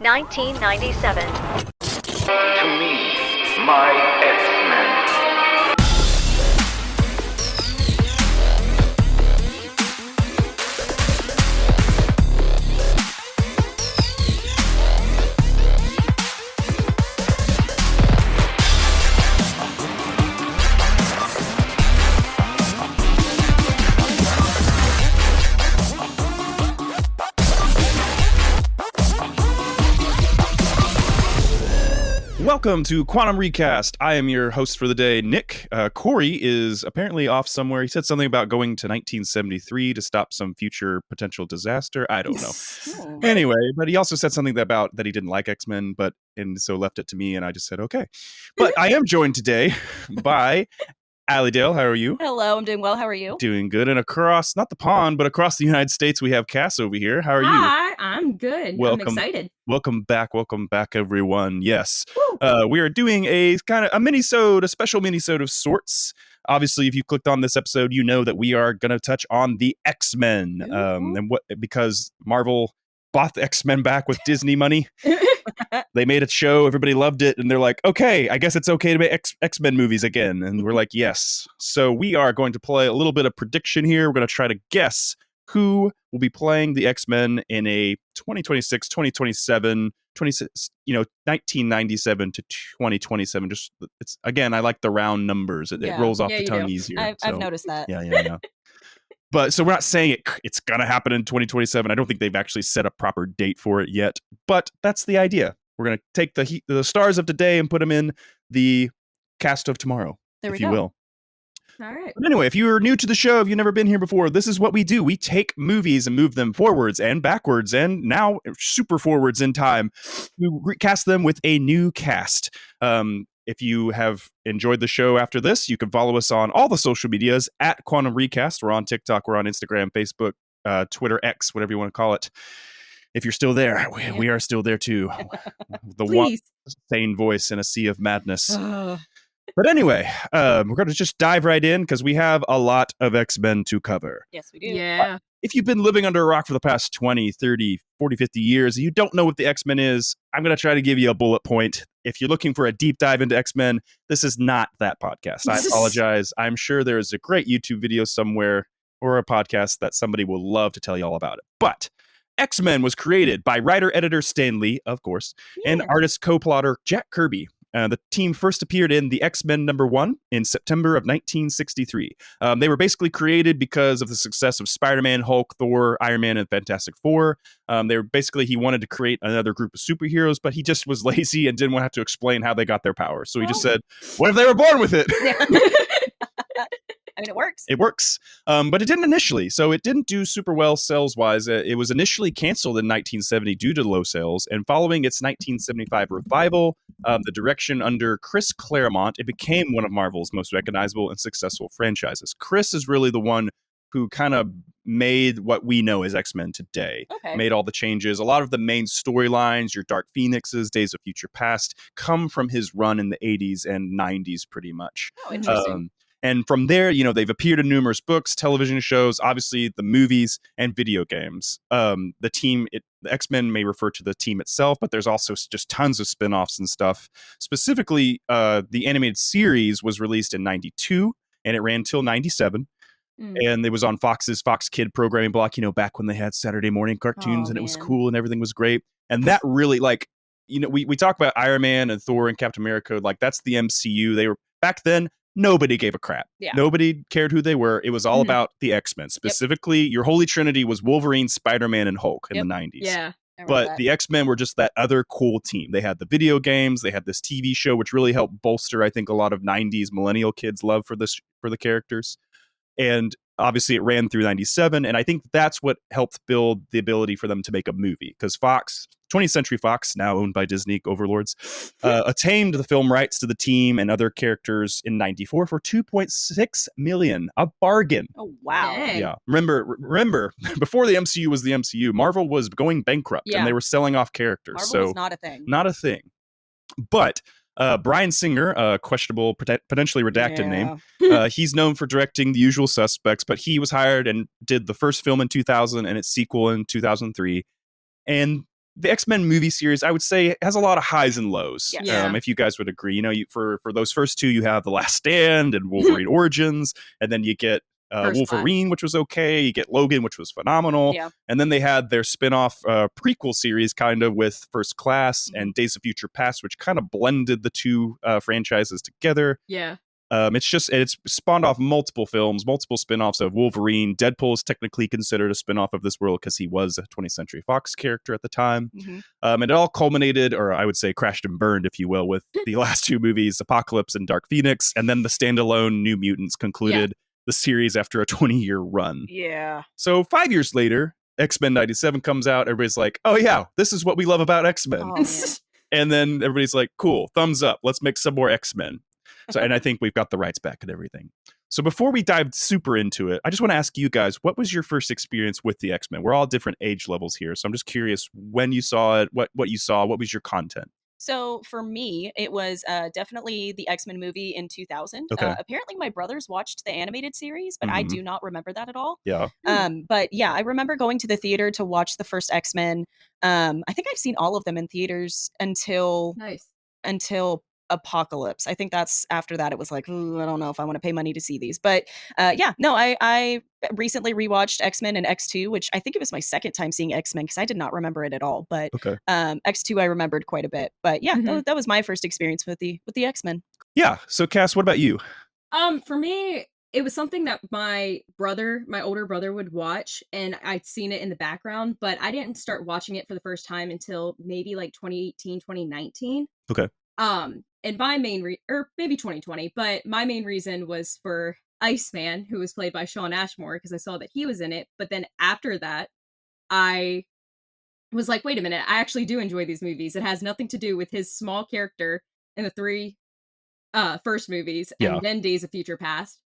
1997. To me, my X-Men. Welcome to Quantum Recast. I am your host for the day, Nick. Corey is apparently off somewhere. He said something about going to 1973 to stop some future potential disaster. I don't know. Anyway, but he also said something about that he didn't like X-Men, and so left it to me, and I just said, okay. But I am joined today by Aly Dale. How are you? Hello, I'm doing well. How are you? Doing good. And across, not the pond, but across the United States, we have Cass over here. How are you? Hi, I'm good. Welcome. I'm excited. Welcome back, everyone. Yes, we are doing a kind of a special mini-sode of sorts. Obviously, if you clicked on this episode, you know that we are going to touch on the X-Men, because Marvel bought the X-Men back with Disney money. They made a show, everybody loved it, and they're like, okay, I guess it's okay to make X-Men movies again. And we're like, yes. So we are going to play a little bit of prediction here. We're going to try to guess who will be playing the X-Men in a 2026, 2027, 1997 to 2027. Just it's again, I like the round numbers. It rolls off the tongue easier. I've noticed that. Yeah. But so we're not saying it's going to happen in 2027. I don't think they've actually set a proper date for it yet. But that's the idea. We're going to take the stars of today and put them in the cast of tomorrow, if you will. All right. But anyway, if you're new to the show, if you've never been here before, this is what we do. We take movies and move them forwards and backwards and now super forwards in time. We recast them with a new cast. If you have enjoyed the show after this, you can follow us on all the social medias at Quantum Recast. We're on TikTok, we're on Instagram, Facebook, Twitter, X, whatever you want to call it. If you're still there, we are still there too. The one sane voice in a sea of madness. But anyway, we're going to just dive right in because we have a lot of X-Men to cover. Yes, we do. Yeah. If you've been living under a rock for the past 20, 30, 40, 50 years, and you don't know what the X-Men is, I'm going to try to give you a bullet point. If you're looking for a deep dive into X-Men, this is not that podcast. I apologize. I'm sure there is a great YouTube video somewhere or a podcast that somebody will love to tell you all about it. But X-Men was created by writer-editor Stan Lee, of course, and artist co-plotter Jack Kirby. The team first appeared in the X-Men #1 in September of 1963. They were basically created because of the success of Spider-Man, Hulk, Thor, Iron Man, and Fantastic Four. He wanted to create another group of superheroes, but he just was lazy and didn't want to have to explain how they got their powers. So he just said, what if they were born with it? I mean, it works. It works. But it didn't initially. So it didn't do super well sales-wise. It was initially canceled in 1970 due to low sales. And following its 1975 revival, the direction under Chris Claremont, it became one of Marvel's most recognizable and successful franchises. Chris is really the one who kind of made what we know as X-Men today. Made all the changes. A lot of the main storylines, your Dark Phoenixes, Days of Future Past, come from his run in the 80s and 90s pretty much. Oh, interesting. And from there, they've appeared in numerous books, television shows, obviously the movies, and video games. The X-Men may refer to the team itself, but there's also just tons of spin-offs and stuff. Specifically, the animated series was released in 92, and it ran till 97. And it was on Fox's Fox Kid programming block, back when they had Saturday morning cartoons, and it was cool and everything was great. And that really, we talk about Iron Man and Thor and Captain America, that's the MCU. They were, back then, nobody gave a crap. Yeah. Nobody cared who they were. It was all about the X-Men. Specifically, your Holy Trinity was Wolverine, Spider-Man, and Hulk in the 90s. Yeah. But the X-Men were just that other cool team. They had the video games. They had this TV show, which really helped bolster, I think, a lot of 90s millennial kids' love for the characters. And obviously it ran through 97. And I think that's what helped build the ability for them to make a movie. Because 20th Century Fox, now owned by Disney overlords, attained the film rights to the team and other characters in 94 for $2.6 million. A bargain. Oh, wow. Dang. Yeah. Remember, before the MCU was the MCU, Marvel was going bankrupt and they were selling off characters. Marvel was not a thing. Not a thing. But Bryan Singer, questionable, potentially redacted name. He's known for directing The Usual Suspects, but he was hired and did the first film in 2000 and its sequel in 2003. And the X-Men movie series, I would say, has a lot of highs and lows. Yes. Yeah. If you guys would agree, for those first two, you have The Last Stand and Wolverine Origins, and then you get First Wolverine, which was okay. You get Logan, which was phenomenal. Yeah. And then they had their spin-off prequel series kind of with First Class Mhm. and Days of Future Past, which kind of blended the two franchises together. Yeah. It's spawned off multiple films, multiple spin-offs of Wolverine. Deadpool is technically considered a spin-off of this world because he was a 20th Century Fox character at the time. Mhm. And it all culminated, or I would say crashed and burned, if you will, with the last two movies, Apocalypse and Dark Phoenix, and then the standalone New Mutants concluded the series after a 20-year run. Yeah. So 5 years later, X-Men 97 comes out. Everybody's like, oh yeah, this is what we love about X-Men. Oh, man. And then everybody's like, cool, thumbs up. Let's make some more X-Men. And I think we've got the rights back and everything. So before we dive super into it, I just want to ask you guys, what was your first experience with the X-Men? We're all different age levels here. So I'm just curious when you saw it, what you saw, what was your content? So for me, it was definitely the X-Men movie in 2000. Okay. Apparently my brothers watched the animated series, but I Mhm. do not remember that at all. Yeah. But yeah, I remember going to the theater to watch the first X-Men. I think I've seen all of them in theaters until Nice. Apocalypse. I think that's after that it was like, "Ooh, I don't know if I want to pay money to see these." But I recently rewatched X-Men and X2, which I think it was my second time seeing X-Men because I did not remember it at all. But Okay. X2 I remembered quite a bit. But yeah, Mhm. that was my first experience with the X-Men. Yeah. So Cass, what about you? For me, it was something that my older brother would watch, and I'd seen it in the background, but I didn't start watching it for the first time until maybe like 2018, 2019. Okay. And my or maybe 2020, but my main reason was for Iceman, who was played by Shawn Ashmore, because I saw that he was in it. But then after that, I was like, wait a minute, I actually do enjoy these movies. It has nothing to do with his small character in the three first movies and Yeah. then Days of Future Past.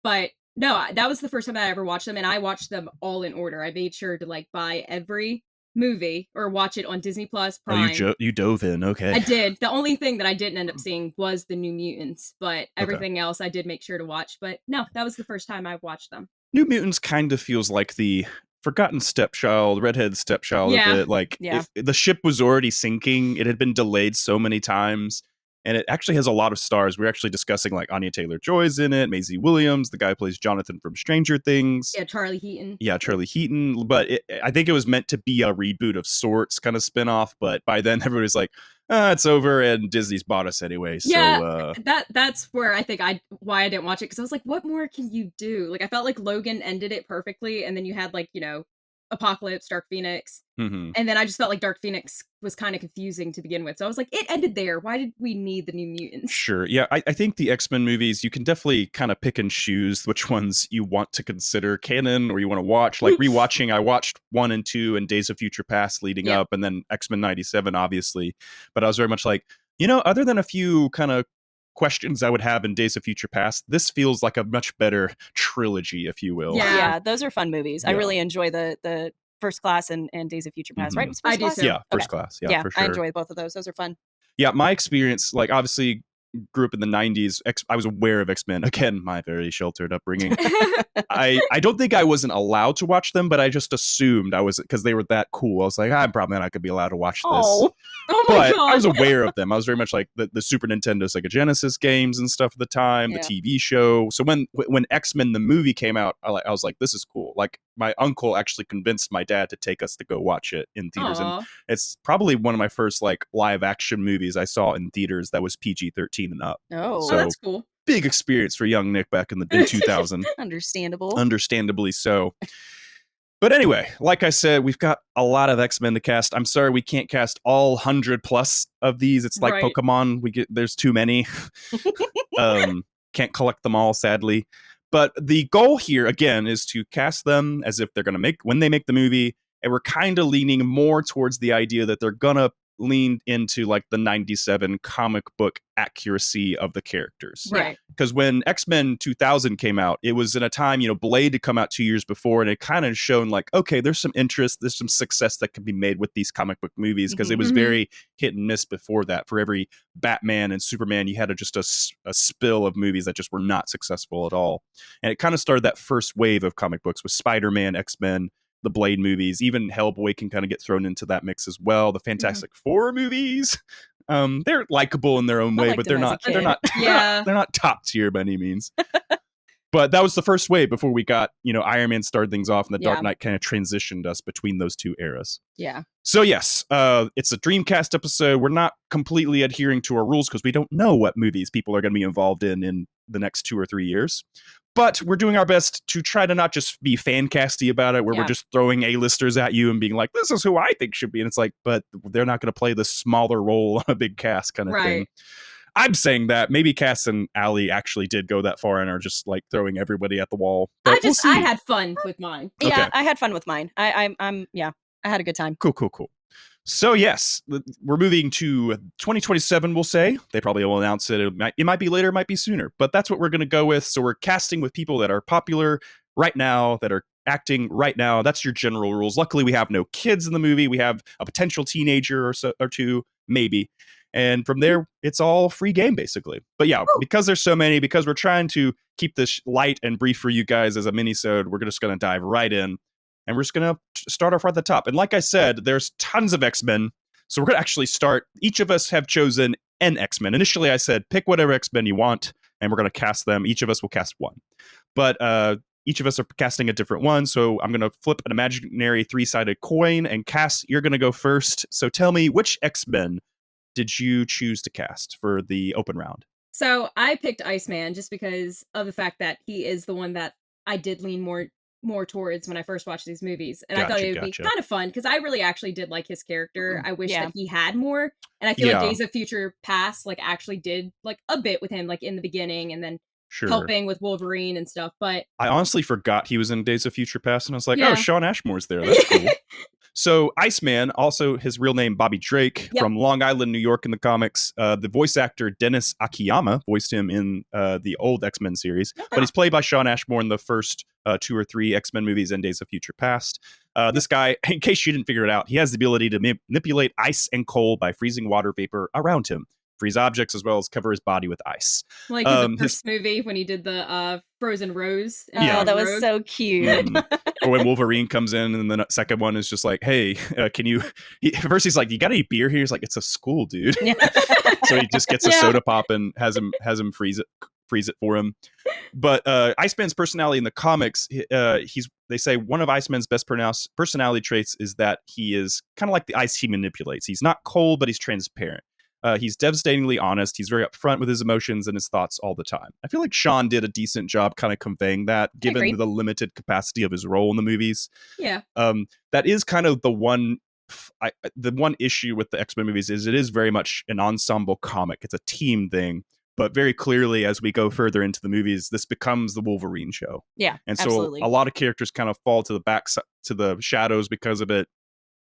But no, that was the first time I ever watched them, and I watched them all in order. I made sure to like buy every movie or watch it on Disney Plus Prime. You dove in. Okay. I did. The only thing that I didn't end up seeing was the New Mutants, but everything else I did make sure to watch. But no, that was the first time I watched them. New Mutants kind of feels like the forgotten stepchild, redhead stepchild Yeah. of it. Like Yeah. the ship was already sinking. It had been delayed so many times. And it actually has a lot of stars. We're actually discussing like Anya Taylor-Joy's in it, Maisie Williams, the guy who plays Jonathan from Stranger Things. Yeah, Charlie Heaton. Yeah, Charlie Heaton. But I think it was meant to be a reboot of sorts, kind of spinoff. But by then, everybody's like, it's over, and Disney's bought us anyway. So, Yeah, that's where I think why I didn't watch it, because I was like, what more can you do? Like, I felt like Logan ended it perfectly, and then you had like, Apocalypse, Dark Phoenix, mhm. and then I just felt like Dark Phoenix was kind of confusing to begin with. So I was like, it ended there. Why did we need the New Mutants? Sure. Yeah, I think the X-Men movies, you can definitely kind of pick and choose which ones you want to consider canon or you want to watch. Like rewatching, I watched 1 and 2 and Days of Future Past leading up, and then X-Men 97, obviously. But I was very much like, other than a few kind of questions I would have in Days of Future Past, this feels like a much better trilogy, if you will. Yeah. Those are fun movies. I Yeah. really enjoy the First Class and Days of Future Past, Mhm. right? It was I First do Class? too. Yeah, First Okay. Class. Yeah, for sure. I enjoy both of those. Those are fun. Yeah, my experience, like obviously grew up in the 90s. I was aware of X-Men. Again, my very sheltered upbringing. I don't think I wasn't allowed to watch them, but I just assumed I was, because they were that cool. I was like, I'm probably not going to be allowed to watch this. Oh, Oh my But god. I was aware of them. I was very much like the Super Nintendo, Sega Genesis games and stuff at the time, the Yeah. TV show. So when X-Men the movie came out, I was like, this is cool. Like my uncle actually convinced my dad to take us to go watch it in theaters. And Aw. it's probably one of my first like live action movies I saw in theaters that was PG-13 and up. no. Oh, So- that's cool. Big experience for young Nick back in 2000. Understandable. Understandably so. But anyway, like I said, we've got a lot of X-Men to cast. I'm sorry we can't cast all 100 plus of these. It's like Right. Pokemon. There's too many. Can't collect them all, sadly. But the goal here, again, is to cast them as if they're going to when they make the movie. And we're kind of leaning more towards the idea that they're going to lean into like the 97 comic book accuracy of the characters. Right. Because when X-Men 2000 came out, it was in a time, Blade had come out 2 years before, and it kind of shown like, okay, there's some interest, there's some success that can be made with these comic book movies, because it was Mhm. very hit and miss before that. For every Batman and Superman, you had just a spill of movies that just were not successful at all. And it kind of started that first wave of comic books with Spider-Man, X-Men, the Blade movies. Even Hellboy can kind of get thrown into that mix as well. The Fantastic Four movies, they're likable in their own way, but they're not Yeah. they're not top tier by any means. But that was the first wave before we got, Iron Man started things off, and the Dark Knight kind of transitioned us between those two eras. Yeah. So yes, it's a Dreamcast episode. We're not completely adhering to our rules because we don't know what movies people are going to be involved in the next 2 or 3 years. But we're doing our best to try to not just be fan-casty about it, where we're just throwing A-listers at you and being like, this is who I think should be. And it's like, but they're not going to play the smaller role on a big cast kind of thing. I'm saying that maybe Cass and Aly actually did go that far and are just like throwing everybody at the wall. But I had fun with mine. Yeah, Okay. I had fun with mine. I had a good time. Cool. So yes, we're moving to 2027, we'll say. They probably will announce it. It might be later, it might be sooner, but that's what we're going to go with. So we're casting with people that are popular right now, that are acting right now. That's your general rules. Luckily, we have no kids in the movie. We have a potential teenager or two, maybe. And from there, it's all free game, basically. But yeah, because there's so many, because we're trying to keep this light and brief for you guys as a mini-sode, we're just going to dive right in. And we're just going to start off right at the top. And like I said, there's tons of X-Men. So we're going to actually start. Each of us have chosen an X-Men. Initially, I said, pick whatever X-Men you want, and we're going to cast them. Each of us will cast one. But each of us are casting a different one. So I'm going to flip an imaginary 3-sided coin. And Cass, you're going to go first. So tell me, which X-Men did you choose to cast for the open round? So I picked Iceman just because of the fact that he is the one that I did lean more towards when I first watched these movies. And I thought it would be kind of fun because I really actually did like his character. I wish that he had more. And I feel like Days of Future Past like actually did like a bit with him like in the beginning and then helping with Wolverine and stuff. But I honestly forgot he was in Days of Future Past, and I was like, oh, Sean Ashmore's there. That's cool. So Iceman, also his real name Bobby Drake, from Long Island, New York in the comics. The voice actor Dennis Akiyama voiced him in the old X-Men series, but he's played by Sean Ashmore in the first 2 or 3 X-Men movies and Days of Future Past. This guy, in case you didn't figure it out, he has the ability to manipulate ice and cold by freezing water vapor around him. Freeze objects as well as cover his body with ice. Like in the first movie when he did the Frozen Rose. Oh, that was so cute. Or when Wolverine comes in, and the second one is just like, hey, can you... First he's like, you got any beer here? He's like, it's a school, dude. So he just gets a soda pop and has him freeze it for him. But Iceman's personality in the comics, they say one of Iceman's best personality traits is that he is kind of like the ice he manipulates. He's not cold, but he's transparent. He's devastatingly honest. He's very upfront with his emotions and his thoughts all the time. I feel like Sean did a decent job kind of conveying that, given the limited capacity of his role in the movies. Yeah. That is kind of the one issue with the X-Men movies is it is very much an ensemble comic. It's a team thing. But very clearly, as we go further into the movies, this becomes the Wolverine show. Yeah, and so absolutely. A lot of characters kind of fall to the back, to the shadows because of it.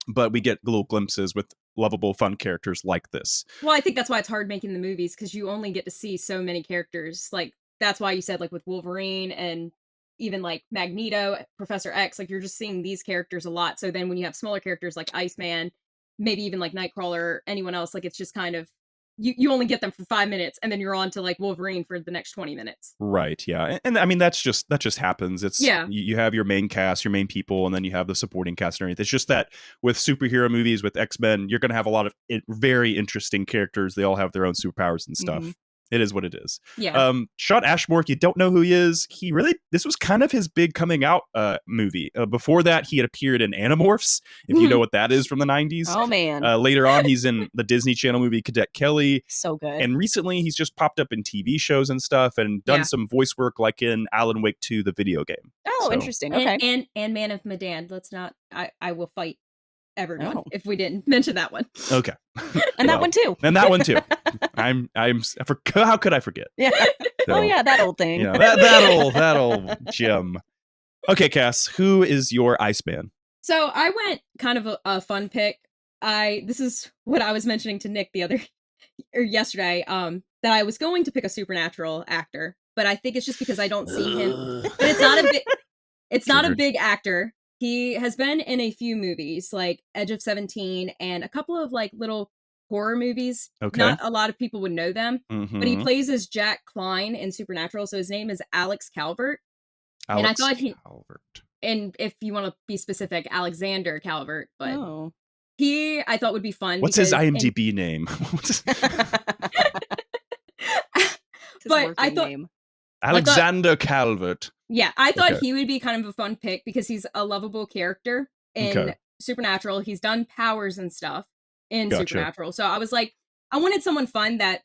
But we get little glimpses with lovable, fun characters like this. Well, I think that's why it's hard making the movies, because you only get to see so many characters. Like, that's why you said, like, with Wolverine and even, like, Magneto, Professor X, like, you're just seeing these characters a lot. So then when you have smaller characters like Iceman, maybe even, like, Nightcrawler or anyone else, like, it's just kind of, you only get them for 5 minutes, and then you're on to, like, Wolverine for the next 20 minutes. Right, yeah. And I mean, that just happens. It's you have your main cast, your main people, and then you have the supporting cast and everything. It's just that with superhero movies, with X-Men, you're going to have a lot of very interesting characters. They all have their own superpowers and stuff. It is what it is. Yeah. Sean Ashmore, if you don't know who he is, this was kind of his big coming out movie. Before that, he had appeared in Animorphs, if you know what that is from the 90s. Oh, man. Later on, he's in the Disney Channel movie Cadet Kelly. So good. And recently, he's just popped up in TV shows and stuff and done some voice work like in Alan Wake 2, the video game. Oh, interesting. Okay. And Man of Medan. Let's not, I will fight everyone if we didn't mention that one. Okay. And that one too. And that one too. How could I forget? Yeah. So, oh yeah, that old thing. Yeah, that old gem. Okay, Cass, who is your Iceman? So I went kind of a fun pick. This is what I was mentioning to Nick yesterday. That I was going to pick a supernatural actor, but I think it's just because I don't see him. But it's not a big actor. He has been in a few movies, like Edge of 17 and a couple of like little horror movies. Okay. Not a lot of people would know them, but he plays as Jack Klein in Supernatural. So his name is Alex Calvert. Calvert. and if you want to be specific, Alexander Calvert, but Oh. I thought would be fun. What's his because IMDb name? His But I working thought- name. Alexander Calvert. Yeah, I thought Okay. he would be kind of a fun pick because he's a lovable character in Okay. Supernatural. He's done powers and stuff in Gotcha. Supernatural. So I was like, I wanted someone fun that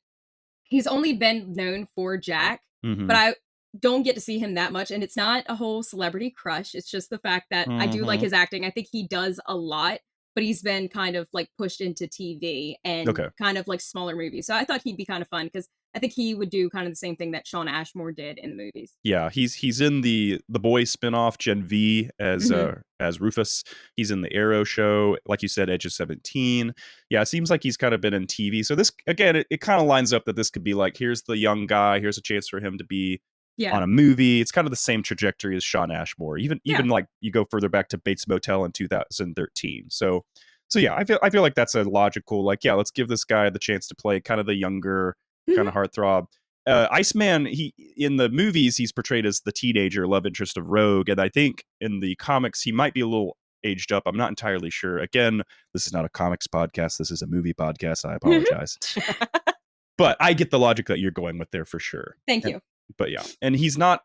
he's only been known for Jack, Mhm. but I don't get to see him that much. And it's not a whole celebrity crush. It's just the fact that I do like Mhm. his acting. I think he does a lot, but he's been kind of like pushed into TV and Okay. kind of like smaller movies. So I thought he'd be kind of fun because I think he would do kind of the same thing that Shawn Ashmore did in the movies. Yeah, he's in the Boys spinoff Gen V as Mhm. as Rufus. He's in the Arrow show, like you said, Edge of 17. Yeah, it seems like he's kind of been in TV. So this again, it kind of lines up that this could be like, here's the young guy, here's a chance for him to be Yeah. on a movie. It's kind of the same trajectory as Shawn Ashmore. Even like you go further back to Bates Motel in 2013. So yeah, I feel like that's a logical, like, yeah, let's give this guy the chance to play kind of the younger kind of heartthrob. Iceman, he in the movies he's portrayed as the teenager love interest of Rogue, and I think in the comics he might be a little aged up. I'm not entirely sure. Again, this is not a comics podcast. This is a movie podcast. I apologize. But I get the logic that you're going with there for sure. Thank you. But yeah, and he's not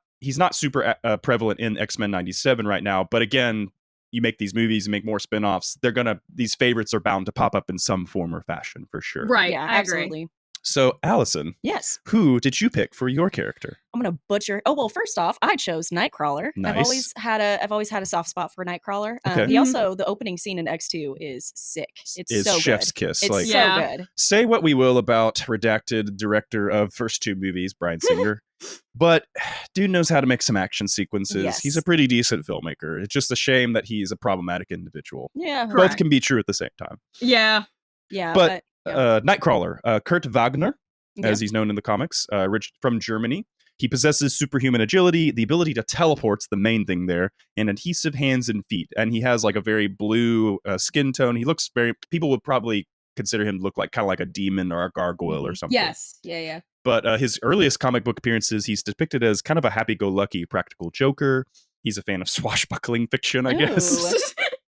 super prevalent in X-Men 97 right now. But again, you make these movies and make more spin-offs, these favorites are bound to pop up in some form or fashion for sure. Right. Yeah, I agree. absolutely. So, Allison, Yes. who did you pick for your character? I'm gonna butcher. Oh well, first off, I chose Nightcrawler. Nice. I've always had a soft spot for Nightcrawler. Okay. He also, the opening scene in X2 is sick. It's Is so Chef's good. Kiss. It's Like, so Yeah. good. say what we will about redacted director of first two movies, Bryan Singer, but dude knows how to make some action sequences. Yes. He's a pretty decent filmmaker. It's just a shame that he's a problematic individual. Yeah. Correct. Both can be true at the same time. Yeah. Yeah. But yeah. Nightcrawler, Kurt Wagner, Yeah. as he's known in the comics, from Germany. He possesses superhuman agility, the ability to teleport's the main thing there, and adhesive hands and feet. And he has like a very blue skin tone. He looks people would probably consider him to look like kind of like a demon or a gargoyle or something. Yes. Yeah. But his earliest comic book appearances, he's depicted as kind of a happy-go-lucky practical joker. He's a fan of swashbuckling fiction, I guess. Ooh.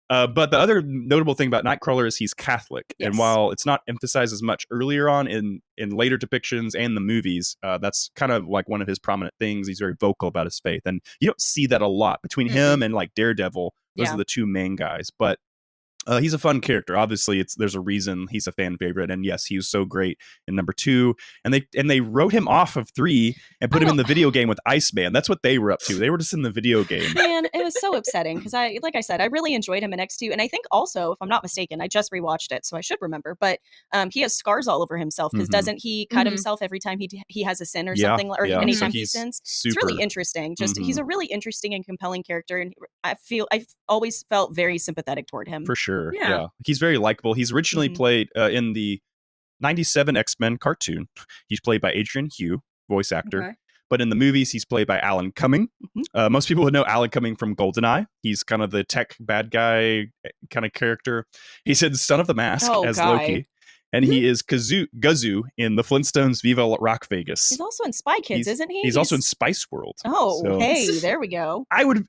But the other notable thing about Nightcrawler is he's Catholic. Yes. And while it's not emphasized as much earlier on in later depictions and the movies, that's kind of like one of his prominent things. He's very vocal about his faith. And you don't see that a lot between him and like Daredevil. Those Yeah. are the two main guys. But he's a fun character. Obviously, there's a reason he's a fan favorite. And yes, he was so great in number 2. And they wrote him off of 3 and put him in the video game with Iceman. That's what they were up to. They were just in the video game. Man, it was so upsetting because like I said, I really enjoyed him in X2. And I think also, if I'm not mistaken, I just rewatched it, so I should remember, but he has scars all over himself because Mhm. doesn't he cut Mhm. himself every time he has a sin or Yeah, something, or yeah. anytime So he he's sins? super. It's really interesting. Just he's a really interesting and compelling character, and I've always felt very sympathetic toward him. For sure. Yeah. Yeah. He's very likable. He's originally Mhm. played in the 97 X-Men cartoon. He's played by Adrian Hugh, voice actor. Okay. But in the movies, he's played by Alan Cumming. Most people would know Alan Cumming from GoldenEye. He's kind of the tech bad guy kind of character. He's in Son of the Mask Oh, as guy. Loki. And he is Guzoo in the Flintstones Viva Rock Vegas. He's also in Spy Kids, isn't he? He's also in Spice World. Oh, So- hey, there we go. I would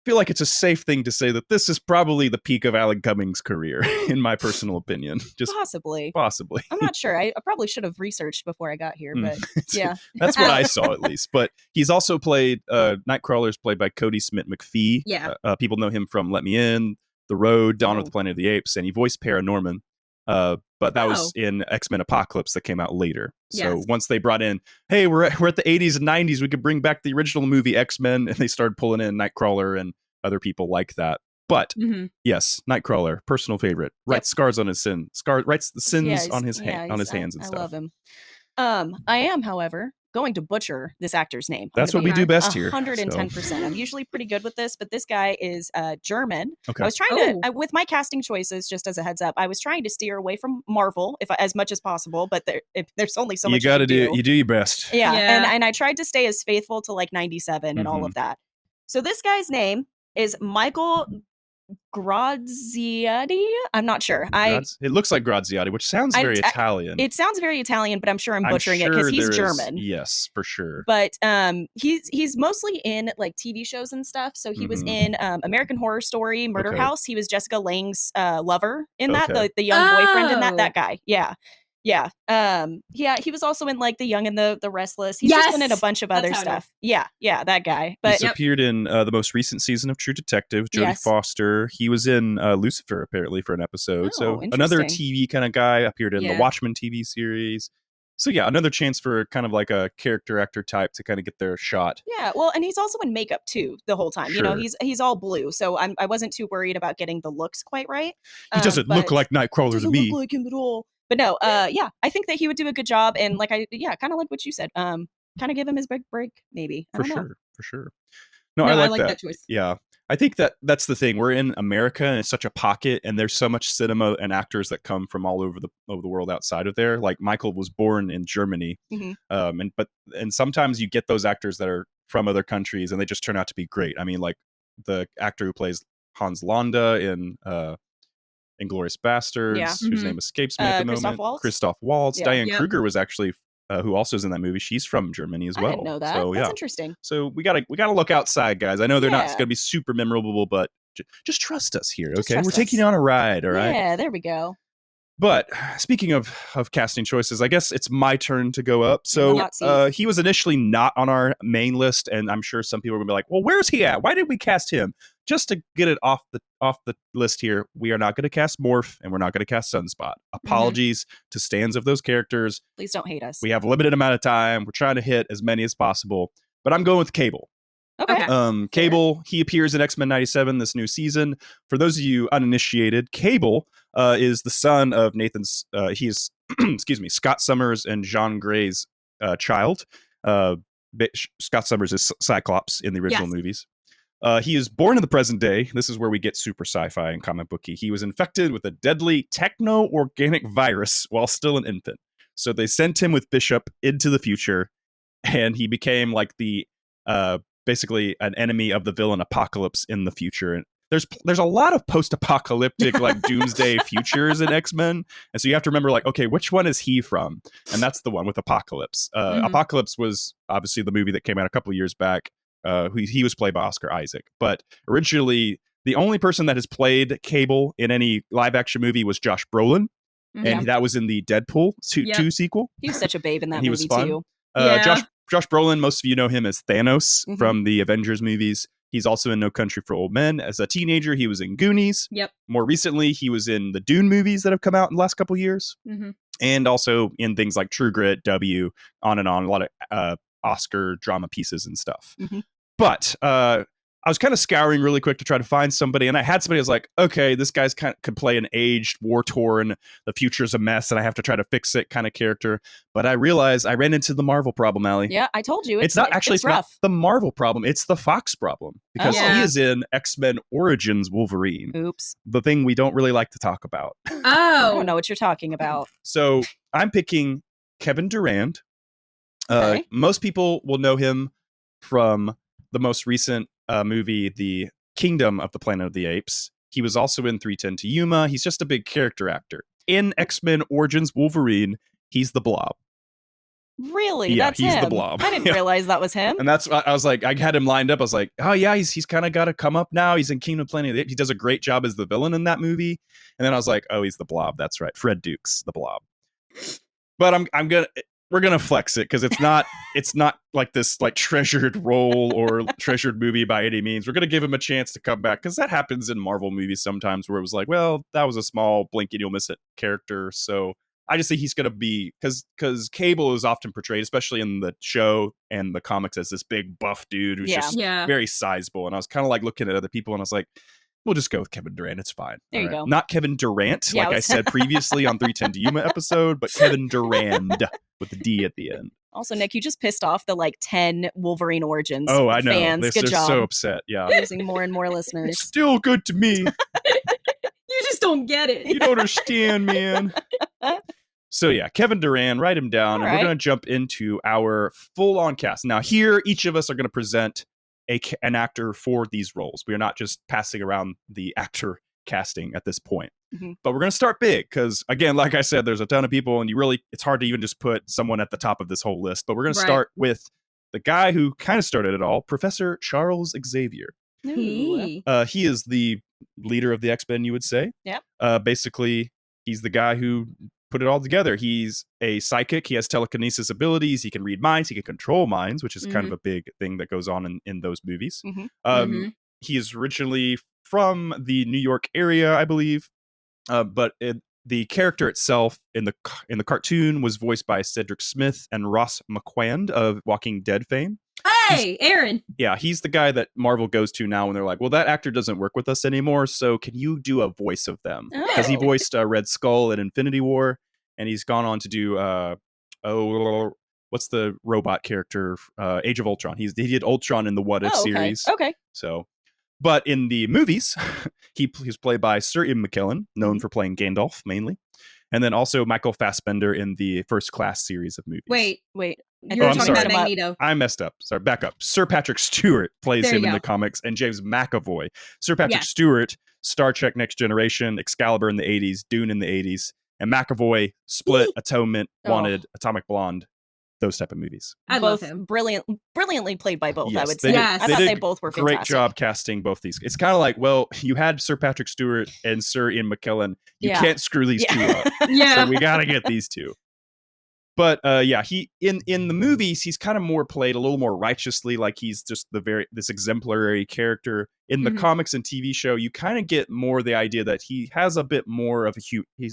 feel like it's a safe thing to say that this is probably the peak of Alan Cummings' career, in my personal opinion. Just Possibly. possibly. I'm not sure. I probably should have researched before I got here, but yeah. That's what I saw at least. But he's also played Nightcrawler's played by Cody Smith McPhee. Yeah. People know him from Let Me In, The Road, Dawn of Oh. the Planet of the Apes, and he voiced Paranorman. But that was in X-Men Apocalypse that came out later. So Yes. once they brought in, hey, we're at the 80s and 90s, we could bring back the original movie X-Men, and they started pulling in Nightcrawler and other people like that. But Mhm. yes, Nightcrawler, personal favorite. Writes scars on his writes the sins Yeah, on his he's- on his hands and I stuff. love him. I am, however, going to butcher this actor's name. That's what we do best here. 110%. I'm usually pretty good with this, but this guy is German. Okay. I was trying to, with my casting choices, just as a heads up, I was trying to steer away from Marvel as much as possible, but there's only so much you got to can do your best. Yeah, Yeah. And I tried to stay as faithful to like 97 and all of that. So this guy's name is Michael Graziati? I'm not sure. It looks like Graziati, which sounds very Italian. It sounds very Italian, but I'm sure I'm butchering it because he's German. Yes, for sure. But he's mostly in like TV shows and stuff. So he was in American Horror Story, Murder House. He was Jessica Lange's lover in that, the young boyfriend in that guy. Yeah. Yeah. He was also in like The Young and the Restless. He's just been in a bunch of other stuff. Yeah, that guy. But he's appeared in the most recent season of True Detective, Jodie Foster. He was in Lucifer apparently for an episode. So another TV kind of guy, appeared in the Watchmen TV series. So yeah, another chance for kind of like a character actor type to kind of get their shot. Yeah, well, and he's also in makeup too the whole time. Sure. You know, he's all blue, so I wasn't too worried about getting the looks quite right. He doesn't look like Nightcrawler to me. Doesn't look like him at all. But no, I think that he would do a good job, and like kind of like what you said, kind of give him his big break, maybe. For sure. No, I like that choice. Yeah, I think that's the thing. We're in America, and it's such a pocket, and there's so much cinema and actors that come from all over the world outside of there. Like Michael was born in Germany, and sometimes you get those actors that are from other countries, and they just turn out to be great. I mean, like the actor who plays Hans Landa in Inglourious Basterds, whose name escapes me at the moment. Christoph Waltz. Yeah. Diane Kruger was actually, who also is in that movie. She's from Germany as well. I didn't know that. So, that's interesting. So we gotta look outside, guys. I know they're not going to be super memorable, but just trust us here, okay? We're taking you on a ride, all right? Yeah, there we go. But speaking of casting choices, I guess it's my turn to go up. So he was initially not on our main list, and I'm sure some people are going to be like, well, where's he at? Why did we cast him? Just to get it off the list here, we are not going to cast Morph, and we're not going to cast Sunspot. Apologies to stands of those characters. Please don't hate us. We have a limited amount of time. We're trying to hit as many as possible. But I'm going with Cable. Okay. Cable, he appears in X-Men 97 this new season. For those of you uninitiated, Cable is the son of Nathan's, he is, Scott Summers and Jean Grey's child. Scott Summers is Cyclops in the original movies. He is born in the present day. This is where we get super sci-fi and comic booky. He was infected with a deadly techno-organic virus while still an infant. So they sent him with Bishop into the future, and he became like the basically an enemy of the villain Apocalypse in the future. And there's a lot of post-apocalyptic like doomsday futures in X-Men, and so you have to remember like, okay, which one is he from? And that's the one with Apocalypse. Apocalypse was obviously the movie that came out a couple of years back. He was played by Oscar Isaac, but originally the only person that has played Cable in any live action movie was Josh Brolin, and that was in the Deadpool 2 sequel. He was such a babe in that movie was fun. too. Josh Brolin, most of you know him as Thanos from the Avengers movies. He's also in No Country for Old Men. As a teenager, he was in Goonies. Yep. More recently, he was in the Dune movies that have come out in the last couple of years. And also in things like True Grit, W, on and on, a lot of Oscar drama pieces and stuff. But I was kind of scouring really quick to try to find somebody, and I had somebody who was like, okay, this guy's could play an aged, war-torn, the future's a mess, and I have to try to fix it kind of character. But I realized I ran into the Marvel problem, Aly. Yeah, I told you. It's not the Marvel problem. It's the Fox problem. Because he is in X-Men Origins Wolverine. Oops. The thing we don't really like to talk about. I don't know what you're talking about. So I'm picking Kevin Durand. Most people will know him from the most recent movie, The Kingdom of the Planet of the Apes. He was also in 3:10 to Yuma. He's just a big character actor. In X-Men Origins Wolverine, he's the Blob. Really? Yeah, that's he's him. the Blob. I didn't realize that was him. And that's, I was like, I had him lined up. I was like, oh yeah, he's kind of got to come up now. He's in Kingdom of the Planet of the Apes. He does a great job as the villain in that movie. And then I was like, oh, he's the Blob. That's right. Fred Dukes, the Blob. But we're gonna flex it because it's not like this like treasured role or treasured movie by any means. We're gonna give him a chance to come back because that happens in Marvel movies sometimes where it was like, well, that was a small blink and you'll miss it character. So I just think he's gonna be because Cable is often portrayed, especially in the show and the comics, as this big buff dude who's just very sizable. And I was kind of like looking at other people and I was like, we'll just go with Kevin Durant. It's fine. There you go. Not Kevin Durant, like I said previously on 3:10 to Yuma episode, but Kevin Durand with the D at the end. Also, Nick, you just pissed off the 10 Wolverine Origins I know. fans. They're job. So upset. Yeah. Losing more and more listeners. It's still good to me. You just don't get it. You don't understand, man. So yeah, Kevin Durand, write him down, and we're going to jump into our full-on cast. Now here, each of us are going to present an actor for these roles. We are not just passing around the actor casting at this point. Mhm. But we're going to start big because, again, like I said, there's a ton of people, and it's hard to even just put someone at the top of this whole list. But we're going to Right. start with the guy who kind of started it all, Professor Charles Xavier. Ooh. He is the leader of the X-Men, you would say. Yep. Basically, he's the guy who put it all together. He's a psychic. He has telekinesis abilities. He can read minds. He can control minds, which is kind of a big thing that goes on in those movies. Mhm. He is originally from the New York area, I believe. But the character itself in the cartoon was voiced by Cedric Smith and Ross McQuand of Walking Dead fame. Hey, Aaron. Yeah, he's the guy that Marvel goes to now when they're like, well, that actor doesn't work with us anymore, so can you do a voice of them? Because he Oh. voiced Red Skull in Infinity War, and he's gone on to do, what's the robot character? Age of Ultron. He did Ultron in the What If series. Okay. So, but in the movies, he's played by Sir Ian McKellen, known for playing Gandalf mainly, and then also Michael Fassbender in the First Class series of movies. Wait, Oh, you're I'm talking sorry. about Magneto. I messed up. Sorry, back up. Sir Patrick Stewart plays There you him in go. the comics, and James McAvoy. Sir Patrick Yes. Stewart, Star Trek Next Generation, Excalibur in the 80s, Dune in the 80s, and McAvoy, Split, Atonement, Wanted, Atomic Blonde, those type of movies. I both love him. brilliantly played by both, I Yes, would they say. did- Yes. I they thought did they both were Great fantastic. job casting both these. It's kind of like, well, you had Sir Patrick Stewart and Sir Ian McKellen. You Yeah. can't screw these two up. Yeah. So we got to get these two. But he in the movies he's kind of more played a little more righteously, like he's just this exemplary character. In the Mhm. comics and TV show, you kind of get more the idea that he has a bit more of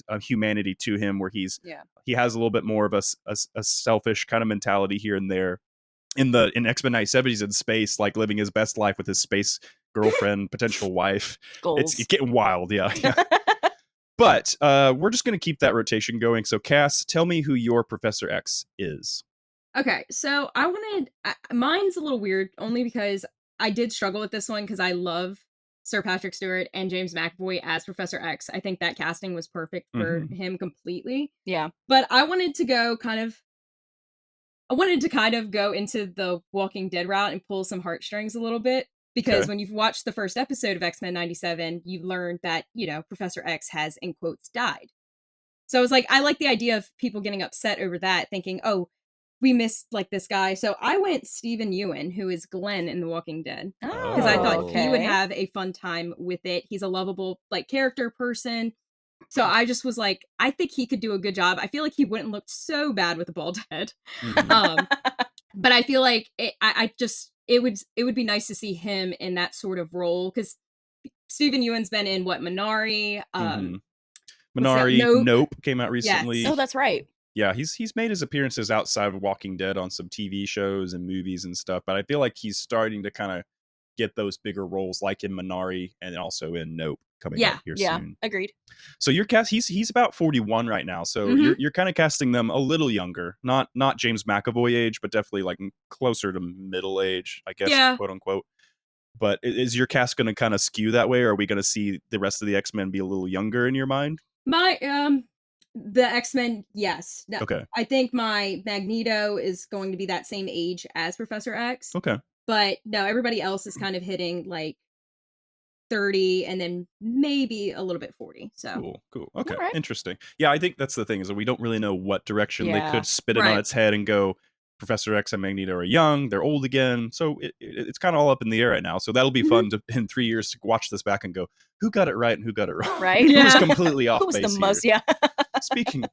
a humanity to him, where he has a little bit more of a selfish kind of mentality here and there. In X-Men 97, he's in space, like living his best life with his space girlfriend, potential wife. Goals. It's getting wild, yeah. But we're just going to keep that rotation going. So, Cass, tell me who your Professor X is. Okay, so mine's a little weird only because I did struggle with this one because I love Sir Patrick Stewart and James McAvoy as Professor X. I think that casting was perfect for him completely. Yeah. But I wanted to kind of go into the Walking Dead route and pull some heartstrings a little bit. Because Okay. when you've watched the first episode of X-Men 97, you've learned that, Professor X has, in quotes, died. So I was like, I like the idea of people getting upset over that, thinking, oh, we missed, like, this guy. So I went Stephen Ewan, who is Glenn in The Walking Dead. Because I thought he would have a fun time with it. He's a lovable, like, character person. So I just was like, I think he could do a good job. I feel like he wouldn't look so bad with a bald head. But I feel like it would be nice to see him in that sort of role, because Stephen Ewan's been in Minari. Minari, Nope came out recently. Oh, that's right. Yeah, he's made his appearances outside of Walking Dead on some TV shows and movies and stuff, but I feel like he's starting to kind of get those bigger roles, like in Minari and also in Nope coming out here soon. Agreed. So your cast, he's about 41 right now, so you're kind of casting them a little younger, not James McAvoy age, but definitely like closer to middle age, I guess, quote unquote. But is your cast going to kind of skew that way, or are we going to see the rest of the X-Men be a little younger in your mind? The X-Men, yes. No, Okay. I think my Magneto is going to be that same age as Professor X. Okay. But no, everybody else is kind of hitting like 30 and then maybe a little bit 40. So cool. Okay. All right. Interesting. Yeah, I think that's the thing, is that we don't really know what direction they could spit it on Right. its head and go, Professor X and Magneto are young, they're old again. So it's kind of all up in the air right now. So that'll be fun to, in 3 years, to watch this back and go, who got it right and who got it wrong? Right? Who was Yeah. completely off Who was base the most? here? Yeah.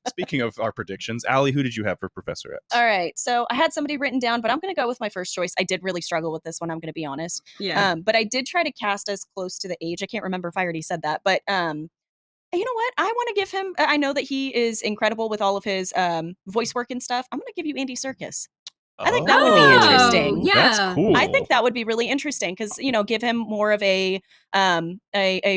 Speaking of our predictions, Aly, who did you have for Professor X? All right. So I had somebody written down, but I'm going to go with my first choice. I did really struggle with this one, I'm going to be honest. yeah. But I did try to cast as close to the age. I can't remember if I already said that, but you know what? I want to give him. I know that he is incredible with all of his voice work and stuff. I'm going to give you Andy Serkis. I think that would be Oh, interesting. yeah. That's cool. I think that would be really interesting because, give him more of a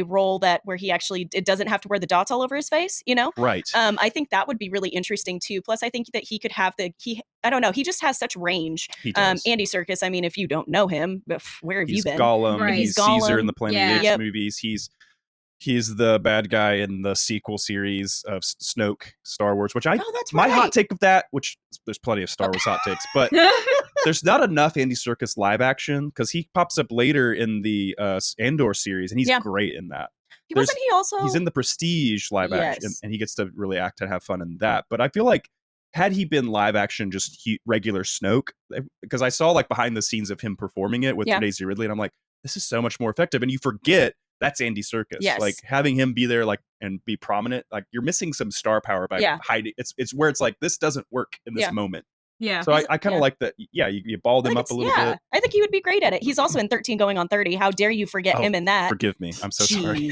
role where he actually, it doesn't have to wear the dots all over his face, Right. I think that would be really interesting too. Plus, I think that he could have I don't know, he just has such range. He does. Andy Serkis, I mean, if you don't know him, where have He's you been? Gollum. Right. He's He's Caesar Gollum. in the Planet of Yeah. the Apes Yep. movies. He's He's the bad guy in the sequel series of Snoke, Star Wars, which That's my right. hot take of that, which there's plenty of Star Wars hot takes, but there's not enough Andy Serkis live action because he pops up later in the Andor series and he's great in that. Wasn't he also? He's in the Prestige live action and he gets to really act and have fun in that. But I feel like had he been live action, just regular Snoke, because I saw like behind the scenes of him performing it with Daisy Ridley and I'm like, this is so much more effective. And you forget that's Andy Serkis. Yes. Like having him be there, like and be prominent, like you're missing some star power by hiding. It's where it's like this doesn't work in this moment. Yeah. So I kind of like that. Yeah, you balled him up a little bit. I think he would be great at it. He's also in 13 going on 30. How dare you forget him in that? Forgive me. I'm so sorry.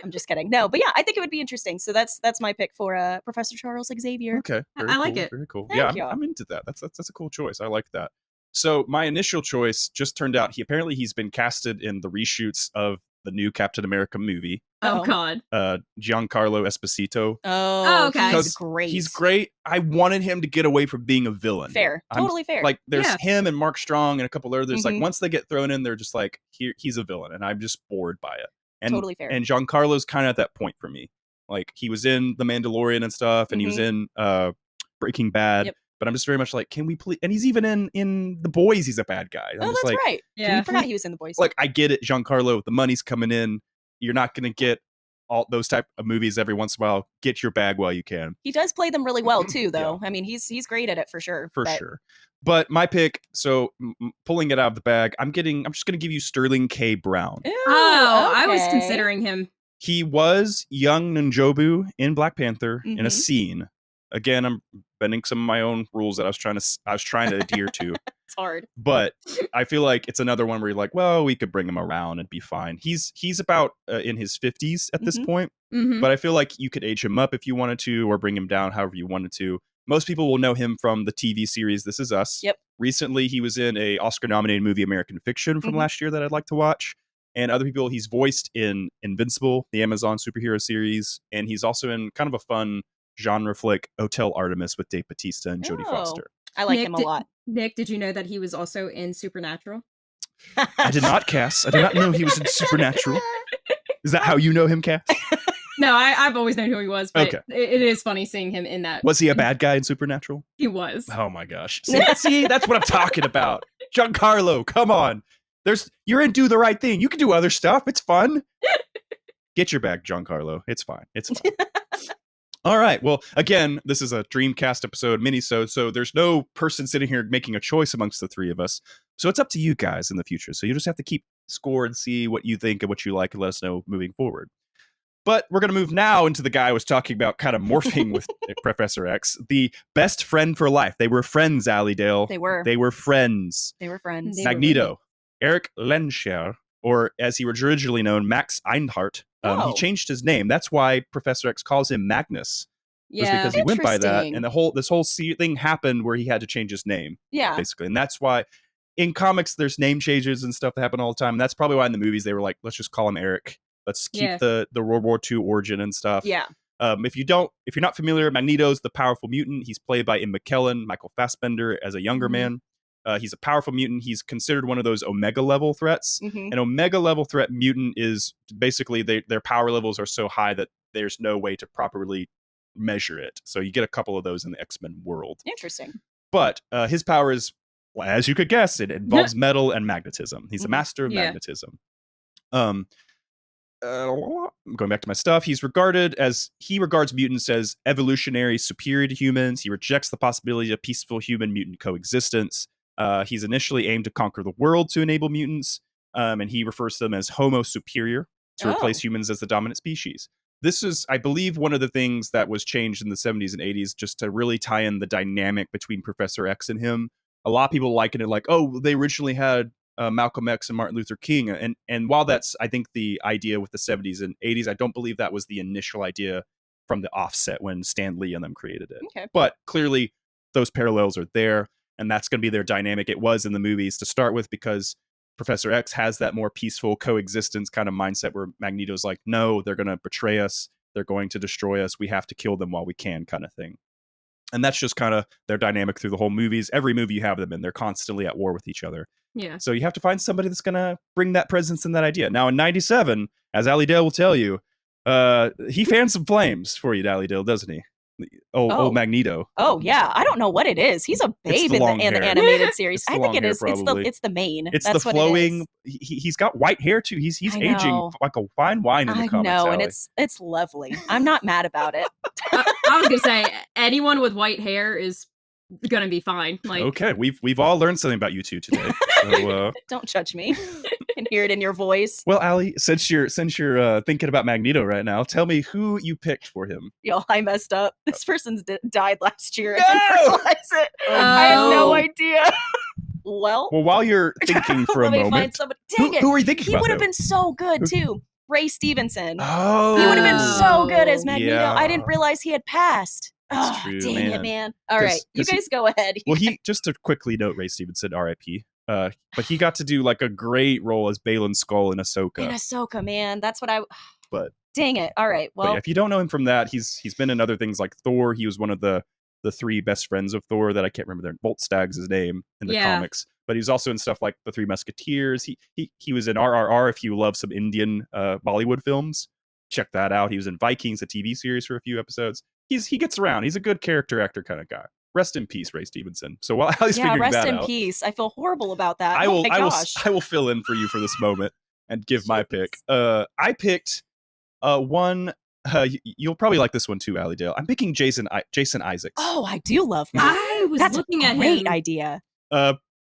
I'm just kidding. No, but yeah, I think it would be interesting. So that's my pick for Professor Charles Xavier. Okay. I like it. Very cool. Thank you. I'm into that. That's a cool choice. I like that. So my initial choice just turned out he's been casted in the reshoots of the new Captain America movie. Oh God. Giancarlo Esposito. Oh, okay. He's great. He's great. I wanted him to get away from being a villain. Fair. Totally fair. Like there's him and Mark Strong and a couple others. Like once they get thrown in, they're just like, he's a villain, and I'm just bored by it. And, totally fair. And Giancarlo's kind of at that point for me. Like he was in The Mandalorian and stuff, and he was in Breaking Bad. Yep. But I'm just very much like, can we please? And he's even in The Boys. He's a bad guy. I'm just that's like, right. Yeah, I forgot he was in The Boys. Like I get it, Giancarlo. The money's coming in. You're not going to get all those type of movies every once in a while. Get your bag while you can. He does play them really well too, though. I mean, he's great at it for sure. Sure. But my pick, so pulling it out of the bag, I'm just going to give you Sterling K. Brown. Ew, I was considering him. He was young N'Jobu in Black Panther in a scene. Again, I'm bending some of my own rules that I was trying to adhere to. It's hard. But I feel like it's another one where you're like, well, we could bring him around and be fine. He's about in his 50s at this point. But I feel like you could age him up if you wanted to, or bring him down however you wanted to. Most people will know him from the TV series This Is Us. Yep. Recently, he was in a Oscar-nominated movie, American Fiction, from last year that I'd like to watch. And other people, he's voiced in Invincible, the Amazon superhero series. And he's also in kind of a fun genre flick, Hotel Artemis, with Dave Bautista and Jodie Foster. I like him a lot. Nick, did you know that he was also in Supernatural? I did not, Cass. I did not know he was in Supernatural. Is that how you know him, Cass? No, I've always known who he was, but it is funny seeing him in that. Was he a bad guy in Supernatural? He was. Oh my gosh. See, that's what I'm talking about. Giancarlo, come on. You're in Do the Right Thing. You can do other stuff. It's fun. Get your bag, Giancarlo. It's fine. It's fine. All right. Well, again, this is a Dreamcast episode, mini-sode, so there's no person sitting here making a choice amongst the three of us. So it's up to you guys in the future. So you just have to keep score and see what you think and what you like and let us know moving forward. But we're going to move now into the guy I was talking about kind of morphing with Professor X, the best friend for life. They were friends, Allie Dale. They were. They were friends. They were friends. Magneto, Eric Lenscher, or as he was originally known, Max Einhart. He changed his name. That's why Professor X calls him Magnus. Was because he went by that, and this whole thing happened where he had to change his name. Yeah, basically, and that's why in comics there's name changes and stuff that happen all the time. And that's probably why in the movies they were like, let's just call him Eric. Let's keep the World War II origin and stuff. Yeah. If you're not familiar, Magneto's the powerful mutant. He's played by Ian McKellen, Michael Fassbender as a younger man. He's a powerful mutant. He's considered one of those Omega level threats. An Omega level threat mutant is basically their power levels are so high that there's no way to properly measure it. So you get a couple of those in the X-Men world. Interesting. But his power is, well, as you could guess, it involves metal and magnetism. He's a master of magnetism. Going back to my stuff, he regards mutants as evolutionary superior to humans. He rejects the possibility of peaceful human mutant coexistence. He's initially aimed to conquer the world to enable mutants, and he refers to them as Homo superior to replace humans as the dominant species. This is, I believe, one of the things that was changed in the 70s and 80s just to really tie in the dynamic between Professor X and him. A lot of people liken it like, oh, they originally had Malcolm X and Martin Luther King. And while that's, I think, the idea with the 70s and 80s, I don't believe that was the initial idea from the offset when Stan Lee and them created it. Okay. But clearly, those parallels are there, and that's going to be their dynamic. It was in the movies to start with because Professor X has that more peaceful coexistence kind of mindset where Magneto's like, no, they're going to betray us. They're going to destroy us. We have to kill them while we can kind of thing. And that's just kind of their dynamic through the whole movies. Every movie you have them in, they're constantly at war with each other. Yeah. So you have to find somebody that's going to bring that presence and that idea. Now in 97, as Allie Dale will tell you, He fans some flames for you, Dallydale, doesn't he? Old Magneto. Oh yeah, I don't know what it is. He's a babe in the animated series. I think it is. It's the mane. It's That's the what flowing. It is. He's got white hair too. He's aging like a fine wine in the comics. I know, Aly. and it's lovely. I'm not mad about it. I was gonna say anyone with white hair is gonna be fine. Like, okay, we've all learned something about you two today. So, don't judge me. I can hear it in your voice. Well, Aly, since you're thinking about Magneto right now, tell me who you picked for him. Yo, I messed up. This person's died last year. I didn't realize it. I had no idea. Well, while you're thinking for a let me moment, find somebody. Dang it! Who are you thinking He about? would have been so good too. Ray Stevenson. Oh, he would have been so good as Magneto. yeah. I didn't realize he had passed. That's true, dang man. it, man. All right, you guys go ahead. Well, he just to quickly note, Ray Stevenson, R.I.P. But he got to do like a great role as Balin Skull in Ahsoka. In Ahsoka, man, that's what I. But dang it! All right, well, yeah, if you don't know him from that, he's been in other things like Thor. He was one of the three best friends of Thor that I can't remember their Volstag's his name in the comics. But he's also in stuff like The Three Musketeers. He was in RRR. If you love some Indian Bollywood films, check that out. He was in Vikings, a TV series, for a few episodes. He gets around. He's a good character actor kind of guy. Rest in peace, Ray Stevenson. So while Aly's figuring that out, rest in peace. I feel horrible about that. I will gosh. I will fill in for you for this moment and give my pick. I picked one. You'll probably like this one too, Aly Dale. I'm picking Jason Isaacs. Oh, I do love that. I was looking at him. Great idea.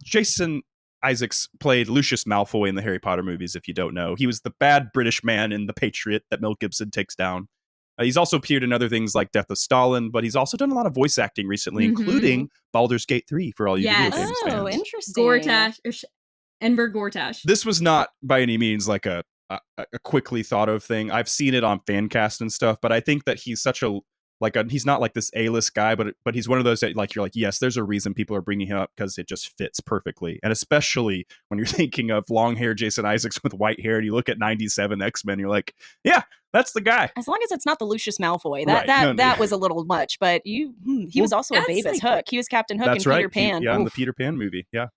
Jason Isaacs played Lucius Malfoy in the Harry Potter movies, if you don't know. He was the bad British man in The Patriot that Mel Gibson takes down. He's also appeared in other things like Death of Stalin, but he's also done a lot of voice acting recently, including Baldur's Gate 3 for all you video games fans. Oh, interesting. Enver Gortash. This was not by any means like a quickly thought of thing. I've seen it on Fancast and stuff, but I think that he's such he's not like this A-list guy, but he's one of those that like you're like, yes, there's a reason people are bringing him up because it just fits perfectly. And especially when you're thinking of long hair Jason Isaacs with white hair, and you look at 97 X-Men, you're like, yeah, that's the guy. As long as it's not the Lucius Malfoy, that was a little much. But he was also a babe as Hook. He was Captain Hook in Peter Pan. In the Peter Pan movie. Yeah.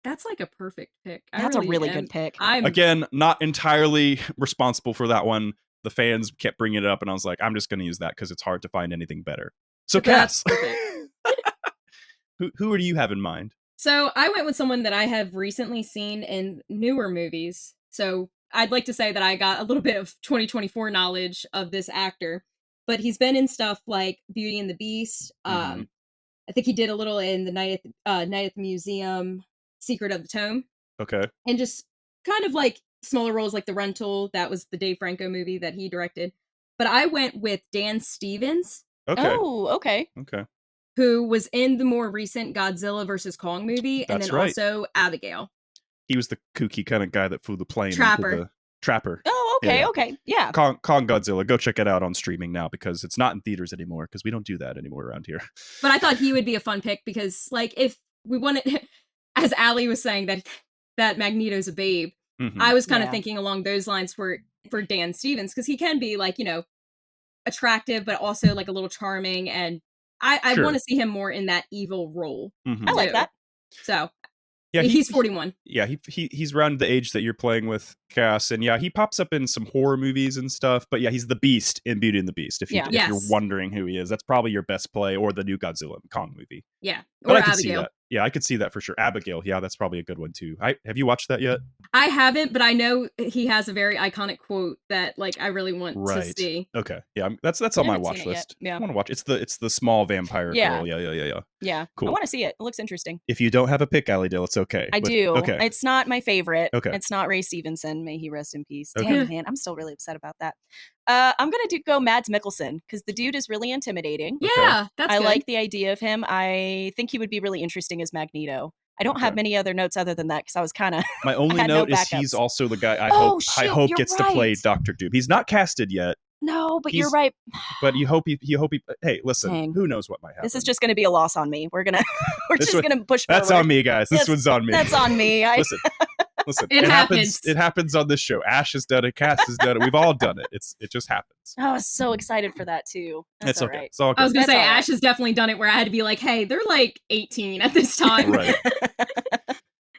That's like a perfect pick. That's a really good pick. Again, not entirely responsible for that one. The fans kept bringing it up, and I was like, I'm just going to use that because it's hard to find anything better. So, Cass, who do you have in mind? So I went with someone that I have recently seen in newer movies. So I'd like to say that I got a little bit of 2024 knowledge of this actor, but he's been in stuff like Beauty and the Beast. I think he did a little in the Night at the Museum, Secret of the Tome. Okay. And just kind of like smaller roles like The Rental. That was the Dave Franco movie that he directed. But I went with Dan Stevens. Okay. Oh, okay. Okay. Who was in the more recent Godzilla vs. Kong movie. That's and then also Abigail. He was the kooky kind of guy that flew the plane. Trapper. Oh, okay, okay. Yeah. Kong Godzilla. Go check it out on streaming now because it's not in theaters anymore because we don't do that anymore around here. But I thought he would be a fun pick because, like, if we wanted, as Aly was saying, that Magneto's a babe, I was kind of thinking along those lines for Dan Stevens because he can be, like, you know, attractive, but also, like, a little charming. And I want to see him more in that evil role. I like that. So. Yeah, he's 41. Yeah, he's around the age that you're playing with, Cass, and yeah, he pops up in some horror movies and stuff. But yeah, he's the Beast in Beauty and the Beast. If you're wondering who he is, that's probably your best play, or the new Godzilla Kong movie. Yeah, but I could see that. Yeah, I could see that for sure. Abigail, yeah, that's probably a good one too. Have you watched that yet? I haven't, but I know he has a very iconic quote that, like, I really want to see. Okay, yeah, that's on my watch list. Yeah, I want to watch. It's the small vampire girl. Yeah. Cool. I want to see it. It looks interesting. If you don't have a pick, Alydale, it's okay. I do. Okay. It's not my favorite. Okay. It's not Ray Stevenson. May he rest in peace. Okay. Damn, man, I'm still really upset about that. I'm gonna go Mads Mikkelsen because the dude is really intimidating. Yeah, that's good. I like the idea of him. I think he would be really interesting as Magneto. I don't have many other notes other than that because I was kind of. My only note is he's also the guy I hope gets to play Dr. Doom. He's not casted yet. No, but you're right. But you hope he. Hey, listen. Dang. Who knows what might happen? This is just going to be a loss on me. We're gonna push. That's forward. On me, guys. This one's on me. That's on me. Listen. It happens. It happens on this show. Ash has done it. Cass has done it. We've all done it. It just happens. I was so excited for that too. That's okay. Right. It's all good. I was gonna say Ash has definitely done it where I had to be like, hey, they're like 18 at this time. Right.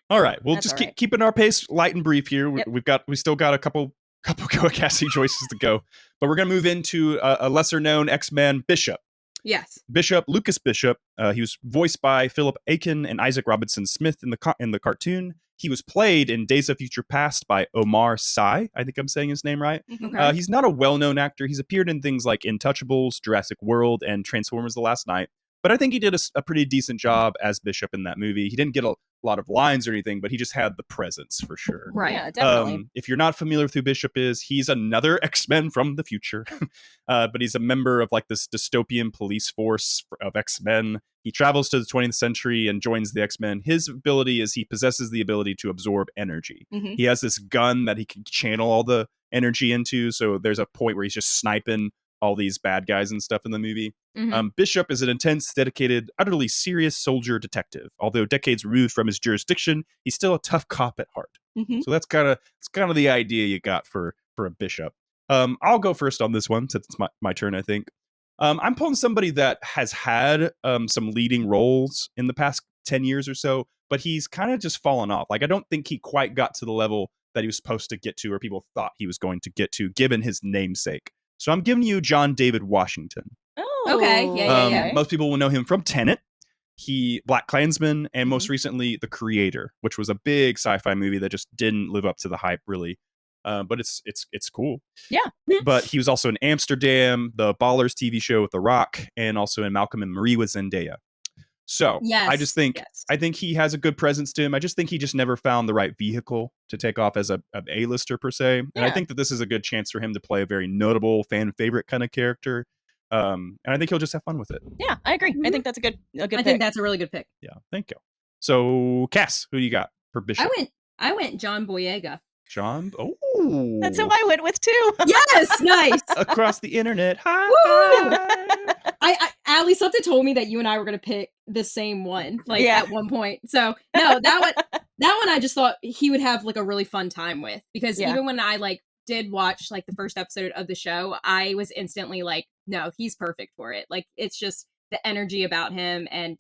All right. We'll just keeping our pace light and brief here. Yep. We still got a couple couple casting choices to go. But we're going to move into a lesser-known X-Men, Bishop. Yes. Bishop, Lucas Bishop. He was voiced by Philip Aiken and Isaac Robinson Smith in the cartoon. He was played in Days of Future Past by Omar Sy. I think I'm saying his name right. Okay. He's not a well-known actor. He's appeared in things like Intouchables, Jurassic World, and Transformers: The Last Night. But I think he did a pretty decent job as Bishop in that movie. He didn't get a lot of lines or anything, but he just had the presence for sure. Right. Yeah, definitely. If you're not familiar with who Bishop is, he's another X-Men from the future. But he's a member of like this dystopian police force of X-Men. He travels to the 20th century and joins the X-Men. His ability is he possesses the ability to absorb energy. Mhm. He has this gun that he can channel all the energy into. So there's a point where he's just sniping all these bad guys and stuff in the movie. Mhm. Bishop is an intense, dedicated, utterly serious soldier detective. Although decades removed from his jurisdiction, he's still a tough cop at heart. Mhm. So that's kind of the idea you got for a Bishop. I'll go first on this one since it's my turn, I think. I'm pulling somebody that has had some leading roles in the past 10 years or so, but he's kind of just fallen off. Like, I don't think he quite got to the level that he was supposed to get to or people thought he was going to get to, given his namesake. So I'm giving you John David Washington. Oh, Okay, yeah. Most people will know him from Tenet. He Black Klansman, and most recently The Creator, which was a big sci-fi movie that just didn't live up to the hype really. But it's cool. Yeah. But he was also in Amsterdam, the Ballers TV show with The Rock, and also in Malcolm and Marie with Zendaya. So I just think I think he has a good presence to him. I just think he just never found the right vehicle to take off as a A-lister per se. And I think that this is a good chance for him to play a very notable fan favorite kind of character. And I think he'll just have fun with it. Yeah, I agree. I think that's a good I pick. think that's a really good pick. Yeah, thank you. So Cass, who you got for Bishop? I went John Boyega. John. Oh, That's who I went with too. Yes, nice. Across the internet. Hi. Aly, something told me that you and I were gonna pick the same one, like Yeah. at one point. So no, that one I just thought he would have like a really fun time with, because even when I like did watch like the first episode of the show, I was instantly like, no, he's perfect for it. Like, it's just the energy about him, and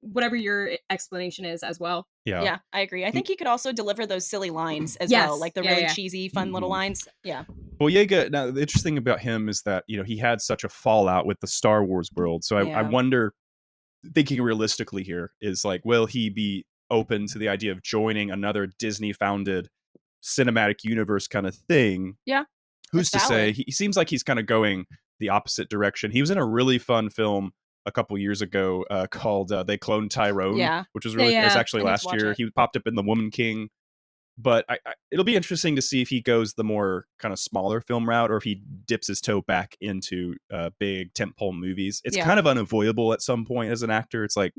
whatever your explanation is as well. Yeah, I agree. I think he could also deliver those silly lines as well, like the really cheesy, fun little lines. Yeah. Boyega, now the interesting about him is that, you know, he had such a fallout with the Star Wars world. So I wonder, thinking realistically here, is like, will he be open to the idea of joining another Disney-founded cinematic universe kind of thing? Yeah. Who's to say? He seems like he's kind of going the opposite direction. He was in a really fun film a couple years ago called They Cloned Tyrone, which was really, it was actually last year. He popped up in The Woman King. But it'll be interesting to see if he goes the more kind of smaller film route, or if he dips his toe back into big tentpole movies. It's kind of unavoidable at some point as an actor. It's like,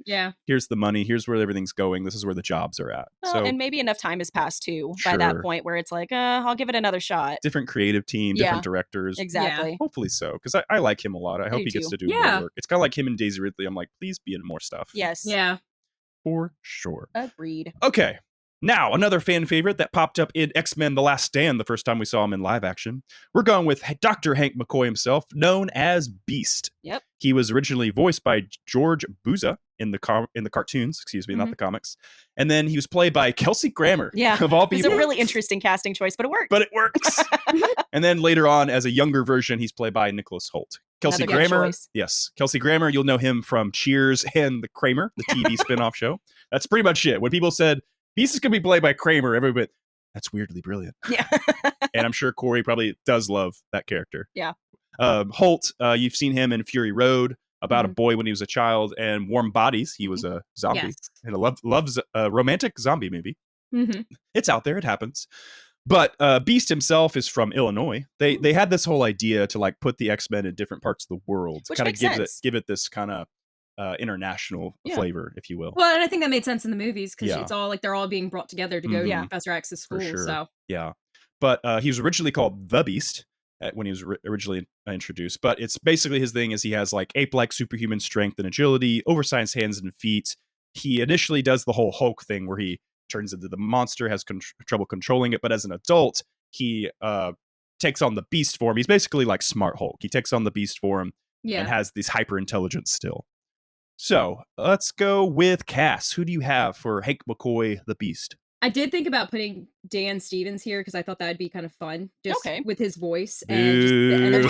here's the money, here's where everything's going, this is where the jobs are at. Well, and maybe enough time has passed too by that point where it's like, I'll give it another shot. Different creative team, different directors. Exactly. Hopefully so, because I like him a lot. I hope he gets to do more work. It's kind of like him and Daisy Ridley. I'm like, please be in more stuff. Yes. Yeah. For sure. Agreed. Okay. Now, another fan favorite that popped up in X-Men The Last Stand the first time we saw him in live action. We're going with Dr. Hank McCoy himself, known as Beast. Yep. He was originally voiced by George Buza in the cartoons, not the comics. And then he was played by Kelsey Grammer. Yeah. Of all people. It's a really interesting casting choice, but it worked. But it works. And then later on, as a younger version, he's played by Nicholas Hoult. Kelsey Grammer. Yes. Kelsey Grammer, you'll know him from Cheers and The Kramer, the TV spinoff show. That's pretty much it. When people said, Beast is going to be played by Kramer, everybody, that's weirdly brilliant. Yeah. And I'm sure Corey probably does love that character. Yeah. Holt, you've seen him in Fury Road, about a boy when he was a child, and Warm Bodies. He was a zombie. And loves a romantic zombie movie. Mm-hmm. It's out there. It happens. But Beast himself is from Illinois. They had this whole idea to like put the X-Men in different parts of the world. Which kind of makes sense. give it this kind of international flavor, if you will. Well, and I think that made sense in the movies, because it's all like they're all being brought together to go to Professor X's school. For sure. So but he was originally called The Beast when he was originally introduced. But it's basically, his thing is he has like ape-like superhuman strength and agility, oversized hands and feet. He initially does the whole Hulk thing where he turns into the monster, has trouble controlling it. But as an adult, he takes on the Beast form. He's basically like Smart Hulk. He takes on the Beast form and has this hyper intelligence still. So let's go with Cass. Who do you have for Hank McCoy, the Beast? I did think about putting Dan Stevens here because I thought that would be kind of fun, just Okay. with his voice and just the Boo. energy.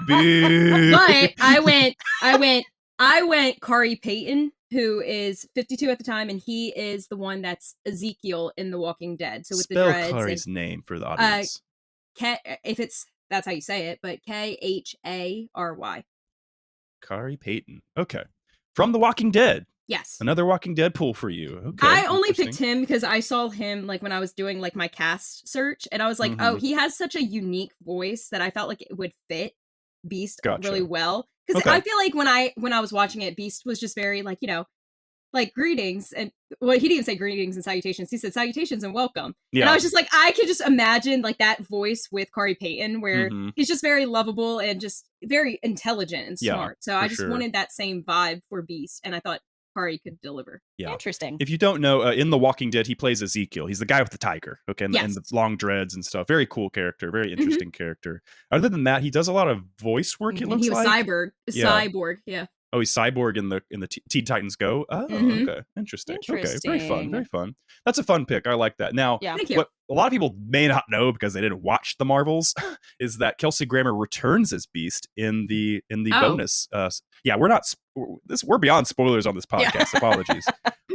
Boo. But I went Kari Payton, who is 52 at the time, and he is the one that's Ezekiel in The Walking Dead. So with Spell the dreads, Kari's name for the audience. if that's how you say it, but Khary. Kari Payton. Okay. From The Walking Dead. Yes. Another Walking Dead pull for you. Okay. I only picked interesting. him because I saw him like when I was doing like my cast search, and I was like, oh, he has such a unique voice that I felt like it would fit Beast really Gotcha. well. Because Okay. I feel like when I was watching it, Beast was just very like, like greetings, and well, he didn't even say greetings and salutations. He said salutations and welcome. Yeah. And I was just like, I could just imagine like that voice with Kari Payton, where Mhm. he's just very lovable and just very intelligent and Yeah, smart. So I for just sure. wanted that same vibe for Beast, and I thought Kari could deliver. Yeah. Interesting. If you don't know, in The Walking Dead, he plays Ezekiel. He's the guy with the tiger, okay, and, and the Yes. long dreads and stuff. Very cool character, very interesting character. Other than that, he does a lot of voice work. It And looks he was like. cyborg. Yeah. Oh, he's Cyborg in the Teen Titans Go. Oh, Mhm. okay, interesting. Okay, very fun, Interesting. very fun. That's a fun pick. I like that. Now, Yeah. Thank you. what a lot of people may not know because they didn't watch the Marvels is that Kelsey Grammer returns as Beast in the Oh. bonus. Yeah, we're beyond spoilers on this podcast. Apologies,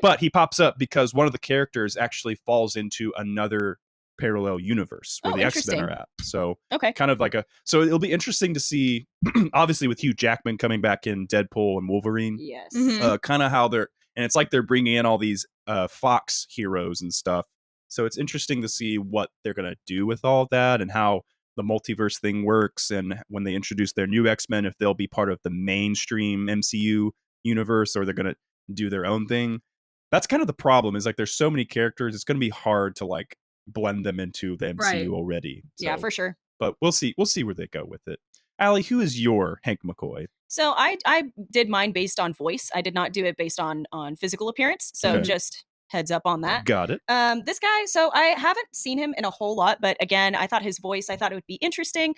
but he pops up because one of the characters actually falls into another parallel universe where Oh, the X-Men are interesting. at. So Okay. kind of like so it'll be interesting to see, obviously with Hugh Jackman coming back in Deadpool and Wolverine, Yes. Mhm. kind of how they're, and it's like they're bringing in all these Fox heroes and stuff. So it's interesting to see what they're going to do with all that and how the multiverse thing works. And when they introduce their new X-Men, if they'll be part of the mainstream MCU universe or they're going to do their own thing. That's kind of the problem, is like there's so many characters. It's going to be hard to like blend them into the MCU Right. already. Yeah, So- for sure. but we'll see where they go with it. Allie, who is your Hank McCoy? So I did mine based on voice. I did not do it based on physical appearance. So Okay. just heads up on that. Got it. This guy, so I haven't seen him in a whole lot, but again, I thought his voice, I thought it would be interesting.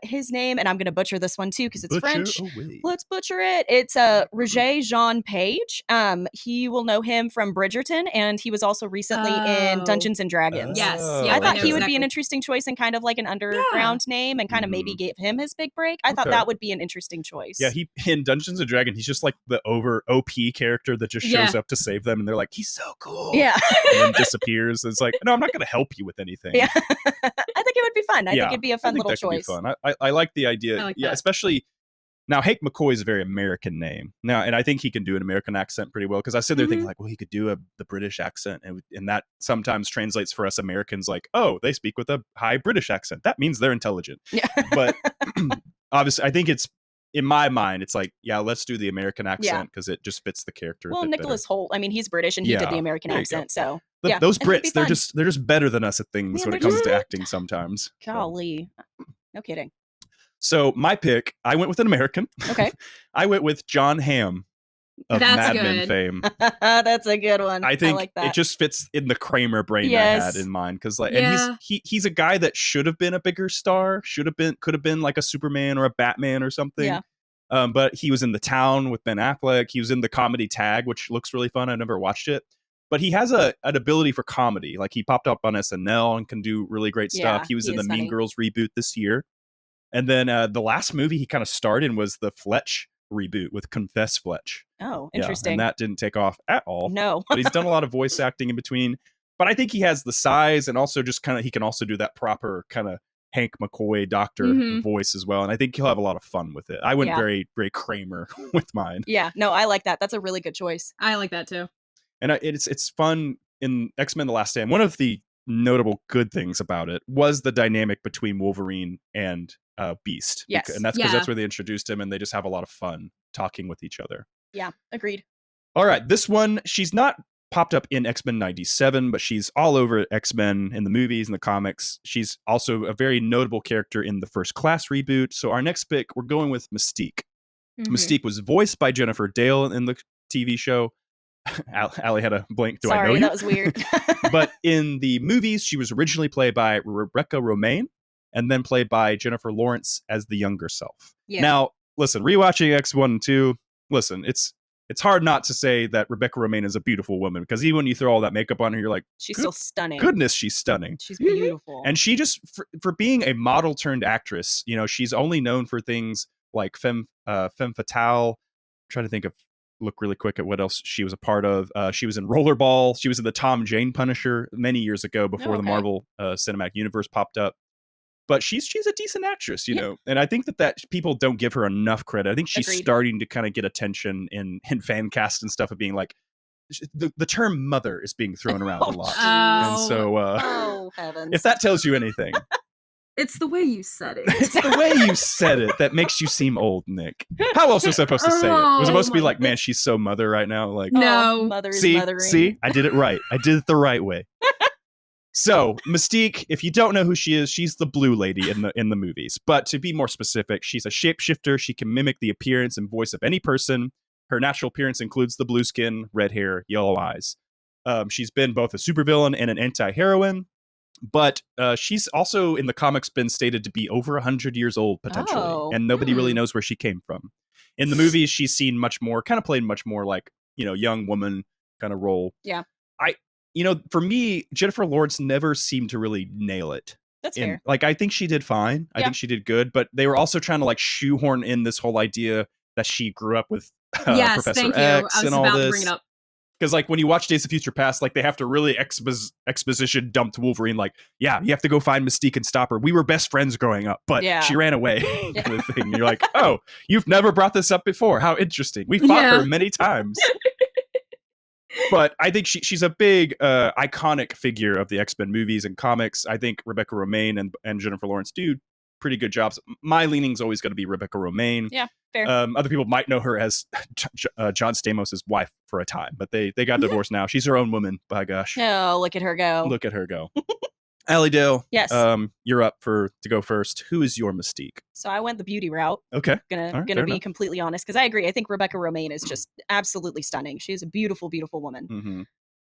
His name, and I'm going to butcher this one too because it's French. Away. Let's butcher it. It's Roger Jean Page. He will know him from Bridgerton, and he was also recently in Oh. Dungeons and Dragons. Yes. Oh, Yeah, I thought know he would be an exactly. interesting choice and kind of like an underground name, and kind of maybe give him his big break. I thought Okay. that would be an interesting choice. Yeah, he in Dungeons and Dragons, he's just like the over OP character that just shows up to save them, and they're like, he's so cool. Yeah. And then disappears. It's like, no, I'm not going to help you with anything. Yeah. I think it would be fun. I Yeah, think it'd be a I fun think little that could be choice. fun. I like the idea. I like Yeah, that. especially now. Hank McCoy is a very American name now, and I think he can do an American accent pretty well. Because I sit there thinking like, well, he could do the British accent, and that sometimes translates for us Americans like, oh, they speak with a high British accent. That means they're intelligent. Yeah. But obviously, I think it's, in my mind, it's like, yeah, let's do the American accent because it just fits the character. Well, a bit Nicholas Holt, I mean, he's British and he did Yeah, the American there you go. accent. So better. yeah, Those I think it'd be Brits, they're fun. just better than us at things Man, when it they're comes to just- acting sometimes. So- Golly. No kidding. So my pick, I went with an American. Okay. I went with John Hamm of That's Mad Men good. fame. That's a good one. I think like that. it just fits in the Kramer brain I Yes. had in mind because like, Yeah. and he's a guy that should have been a bigger star, could have been like a Superman or a Batman or something. Yeah. But he was in The Town with Ben Affleck. He was in the comedy Tag, which looks really fun. I never watched it, but he has an ability for comedy. Like he popped up on SNL and can do really great stuff. Yeah, He was he in the is Mean funny. Girls reboot this year, and then the last movie he kind of starred in was the Fletch reboot with Confess Fletch. Oh, Yeah, interesting. and that didn't take off at all. No. But he's done a lot of voice acting in between. But I think he has the size, and also just kind of he can also do that proper kind of Hank McCoy doctor Mhm. voice as well. And I think he'll have a lot of fun with it. I went Yeah. very, very Kramer with mine. Yeah. No, I like that. That's a really good choice. I like that too. And it's fun in X-Men: The Last Stand. One of the notable good things about it was the dynamic between Wolverine and Beast. Yes. And that's because Yeah. that's where they introduced him, and they just have a lot of fun talking with each other. Yeah. Agreed. All right, this one, she's not popped up in X-Men 97, but she's all over X-Men in the movies and the comics. She's also a very notable character in the First Class reboot. So our next pick, we're going with Mystique. Mhm. Mystique was voiced by Jennifer Dale in the TV show. Allie had a blank. Do I know Sorry, you? that was weird. But in the movies, she was originally played by Rebecca Romaine and then played by Jennifer Lawrence as the younger self. Yeah. Now, listen, rewatching X1 and 2, listen, it's it's hard not to say that Rebecca Romijn is a beautiful woman, because even when you throw all that makeup on her, you're like, She's still stunning. goodness, she's stunning. She's beautiful. And she just, for being a model turned actress, you know, she's only known for things like Femme Fatale. I'm trying to think of, look really quick at what else she was a part of. She was in Rollerball. She was in the Tom Jane Punisher many years ago before the Marvel Cinematic Universe popped up. But she's a decent actress, you know, and I think that people don't give her enough credit. I think she's starting to kind of get attention in fan cast and stuff of being like, the term mother is being thrown around a lot. And so, heavens. if that tells you anything. It's the way you said it. It's the way you said it that makes you seem old, Nick. How else was I supposed to say it? Was it supposed to be like, man, she's so mother right now? Like, no. Mother is mothering. See, I did it right. I did it the right way. So, Mystique, if you don't know who she is, she's the blue lady in the movies. But to be more specific, she's a shapeshifter. She can mimic the appearance and voice of any person. Her natural appearance includes the blue skin, red hair, yellow eyes. She's been both a supervillain and an anti-heroine. But she's also in the comics been stated to be over 100 years old, potentially. And nobody really knows where she came from. In the movies, she's seen much more, kind of played much more like, you know, young woman kind of role. Yeah. You know, for me, Jennifer Lawrence never seemed to really nail it. That's fair. Like, I think she did fine. I think she did good. But they were also trying to like shoehorn in this whole idea that she grew up with Professor thank X you. I was and all about this. to bring it up. Because like when you watch Days of Future Past, like they have to really exposition dump to Wolverine. Like, yeah, you have to go find Mystique and stop her. We were best friends growing up, but she ran away. Kind of thing. And you're like, oh, you've never brought this up before. How interesting. We fought her many times. But I think she's a big iconic figure of the X-Men movies and comics. I think Rebecca Romijn and Jennifer Lawrence do pretty good jobs. My leaning's always going to be Rebecca Romijn. Yeah, fair. Other people might know her as John Stamos' wife for a time, but they got divorced now. She's her own woman, by gosh. Oh, look at her go. Look at her go. Allie Dale, yes. You're up to go first. Who is your Mystique? So I went the beauty route. Okay. Gonna be completely honest, because I agree. I think Rebecca Romijn is just absolutely stunning. She is a beautiful, beautiful woman. Mm-hmm.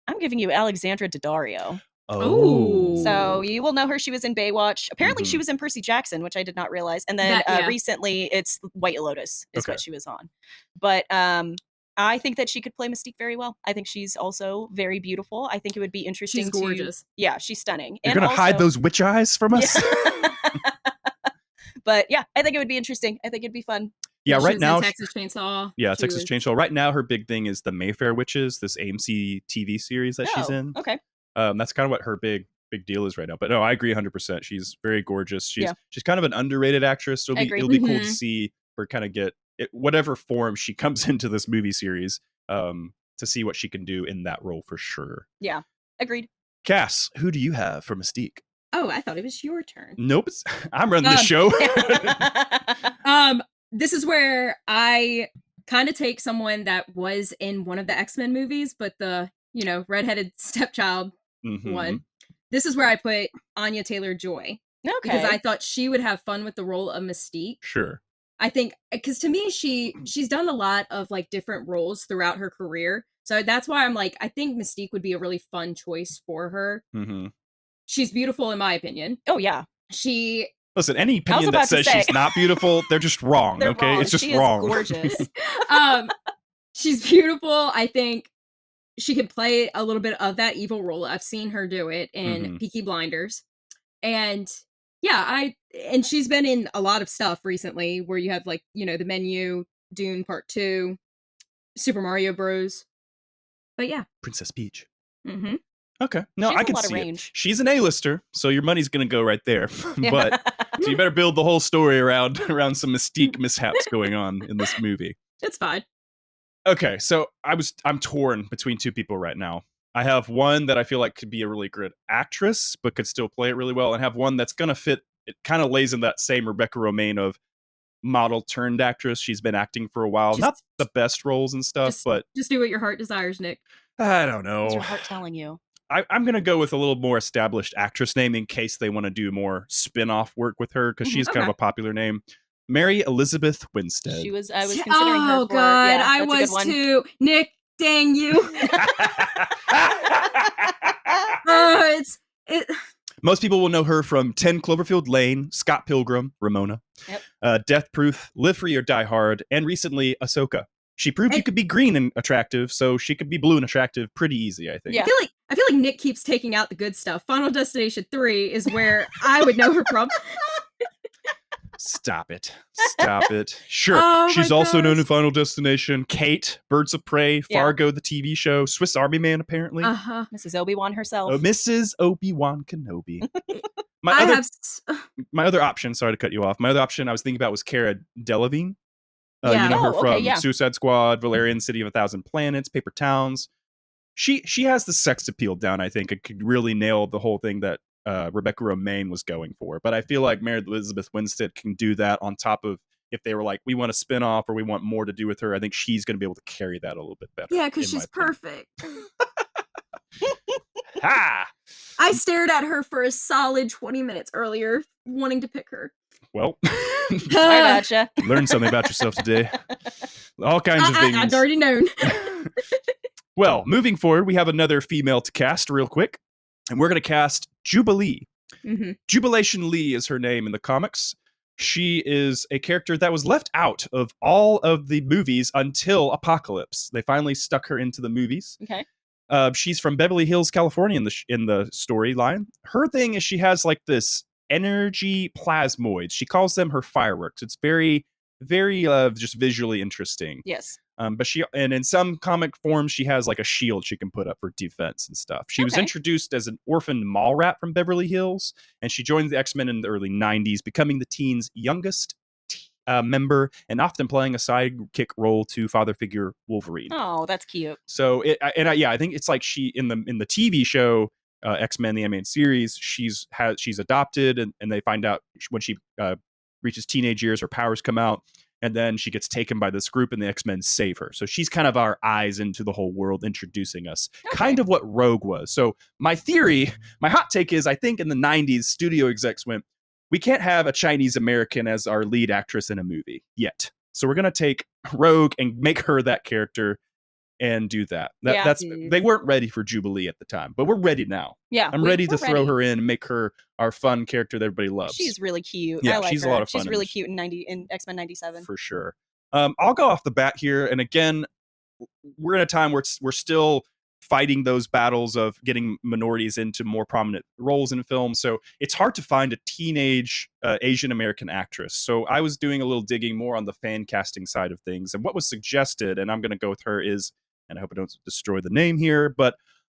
I'm giving you Alexandra Daddario. Oh. So you will know her. She was in Baywatch. Apparently she was in Percy Jackson, which I did not realize. And then recently it's White Lotus is what she was on. But I think that she could play Mystique very well. I think she's also very beautiful. I think it would be interesting. She's gorgeous. Yeah, she's stunning. You're going to hide those witch eyes from us? Yeah. But yeah, I think it would be interesting. I think it'd be fun. Yeah, she right was now. in Texas Chainsaw. Yeah, Texas Chainsaw. Right now, her big thing is the Mayfair Witches, this AMC TV series that she's in. Okay. That's kind of what her big deal is right now. But no, I agree 100%. She's very gorgeous. She's kind of an underrated actress. So it'll be cool to see her kind of get whatever form she comes into this movie series to see what she can do in that role for sure. Yeah, agreed. Cass, who do you have for Mystique? Oh, I thought it was your turn. Nope, I'm running the show. This is where I kind of take someone that was in one of the X-Men movies, but the, redheaded stepchild one. This is where I put Anya Taylor-Joy. Okay. Because I thought she would have fun with the role of Mystique. Sure. I think, because to me, she's done a lot of like different roles throughout her career. So that's why I'm like, I think Mystique would be a really fun choice for her. Mm-hmm. She's beautiful in my opinion. Oh, yeah. Listen, any opinion that says she's not beautiful, they're just wrong, okay? Wrong. It's just she wrong. Is gorgeous. She's beautiful. I think she can play a little bit of that evil role. I've seen her do it in Peaky Blinders. And and she's been in a lot of stuff recently where you have like, The Menu, Dune Part 2, Super Mario Bros. But yeah. Princess Peach. Mm-hmm. Okay. No, I can see it. She's an A-lister, so your money's going to go right there. But so you better build the whole story around some Mystique mishaps going on in this movie. It's fine. Okay, so I'm torn between two people right now. I have one that I feel like could be a really good actress, but could still play it really well, and have one that's going to fit. It kind of lays in that same Rebecca Romijn of model turned actress. She's been acting for a while. Not the best roles and stuff, but just do what your heart desires, Nick. I don't know. What's your heart telling you? I'm going to go with a little more established actress name in case they want to do more spin-off work with her, because she's kind of a popular name. Mary Elizabeth Winstead. I was considering her. Oh, God, I was too. Nick, dang you. Most people will know her from 10 Cloverfield Lane, Scott Pilgrim, Ramona, Death Proof, Live Free or Die Hard, and recently Ahsoka. She proved you could be green and attractive, so she could be blue and attractive pretty easy, I think. Yeah. I feel like Nick keeps taking out the good stuff. Final Destination 3 is where I would know her from. Stop it. Stop it. Sure. Oh She's my also known gosh. in Final Destination. Kate, Birds of Prey, Yeah. Fargo, the TV show, Swiss Army Man, apparently. Uh-huh. Mrs. Obi-Wan herself. Mrs. Obi-Wan Kenobi. I My other option, sorry to cut you off. My other option I was thinking about was Cara Delevingne. Yeah. You know her Oh, okay, from yeah. Suicide Squad, Valerian City of a Thousand Planets, Paper Towns. She has the sex appeal down, I think. It could really nail the whole thing that Rebecca Romaine was going for. But I feel like Mary Elizabeth Winstead can do that on top of, if they were like, we want a spin-off or we want more to do with her, I think she's going to be able to carry that a little bit better. Yeah, because in my she's opinion. perfect. Ha! I stared at her for a solid 20 minutes earlier, wanting to pick her. Well, Sorry about ya. learned something about yourself today. All kinds of things. I'd already known. Well, moving forward, we have another female to cast real quick, and we're going to cast Jubilee. Mm-hmm. Jubilation Lee is her name in the comics. She is a character that was left out of all of the movies until Apocalypse. They finally stuck her into the movies. Okay. She's from Beverly Hills, California in the storyline. Her thing is she has like this energy plasmoids. She calls them her fireworks. It's very, very just visually interesting. Yes. But in some comic forms, she has like a shield she can put up for defense and stuff. She was Okay. introduced as an orphan mall rat from Beverly Hills, and she joined the X-Men in the early 90s, becoming the team's youngest member and often playing a sidekick role to father figure Wolverine. Oh, that's cute. So I think it's like she in the TV show X-Men the animated series, she's adopted, and they find out when she reaches teenage years, her powers come out. And then she gets taken by this group and the X-Men save her. So she's kind of our eyes into the whole world, introducing us. Okay. Kind of what Rogue was. So my theory, my hot take is, I think in the 90s, studio execs went, we can't have a Chinese American as our lead actress in a movie yet. So we're going to take Rogue and make her that character and do that. Yeah. They weren't ready for Jubilee at the time, but we're ready now. Yeah. I'm ready to we're throw her in and make her our fun character that everybody loves. She's really cute. Yeah, I like she's a her. lot of fun She's in really this. cute in X-Men 97. For sure. I'll go off the bat here. And again, we're in a time where we're still fighting those battles of getting minorities into more prominent roles in film. So it's hard to find a teenage Asian American actress. So I was doing a little digging more on the fan casting side of things. And what was suggested, and I'm going to go with her, is, and I hope I don't destroy the name here, but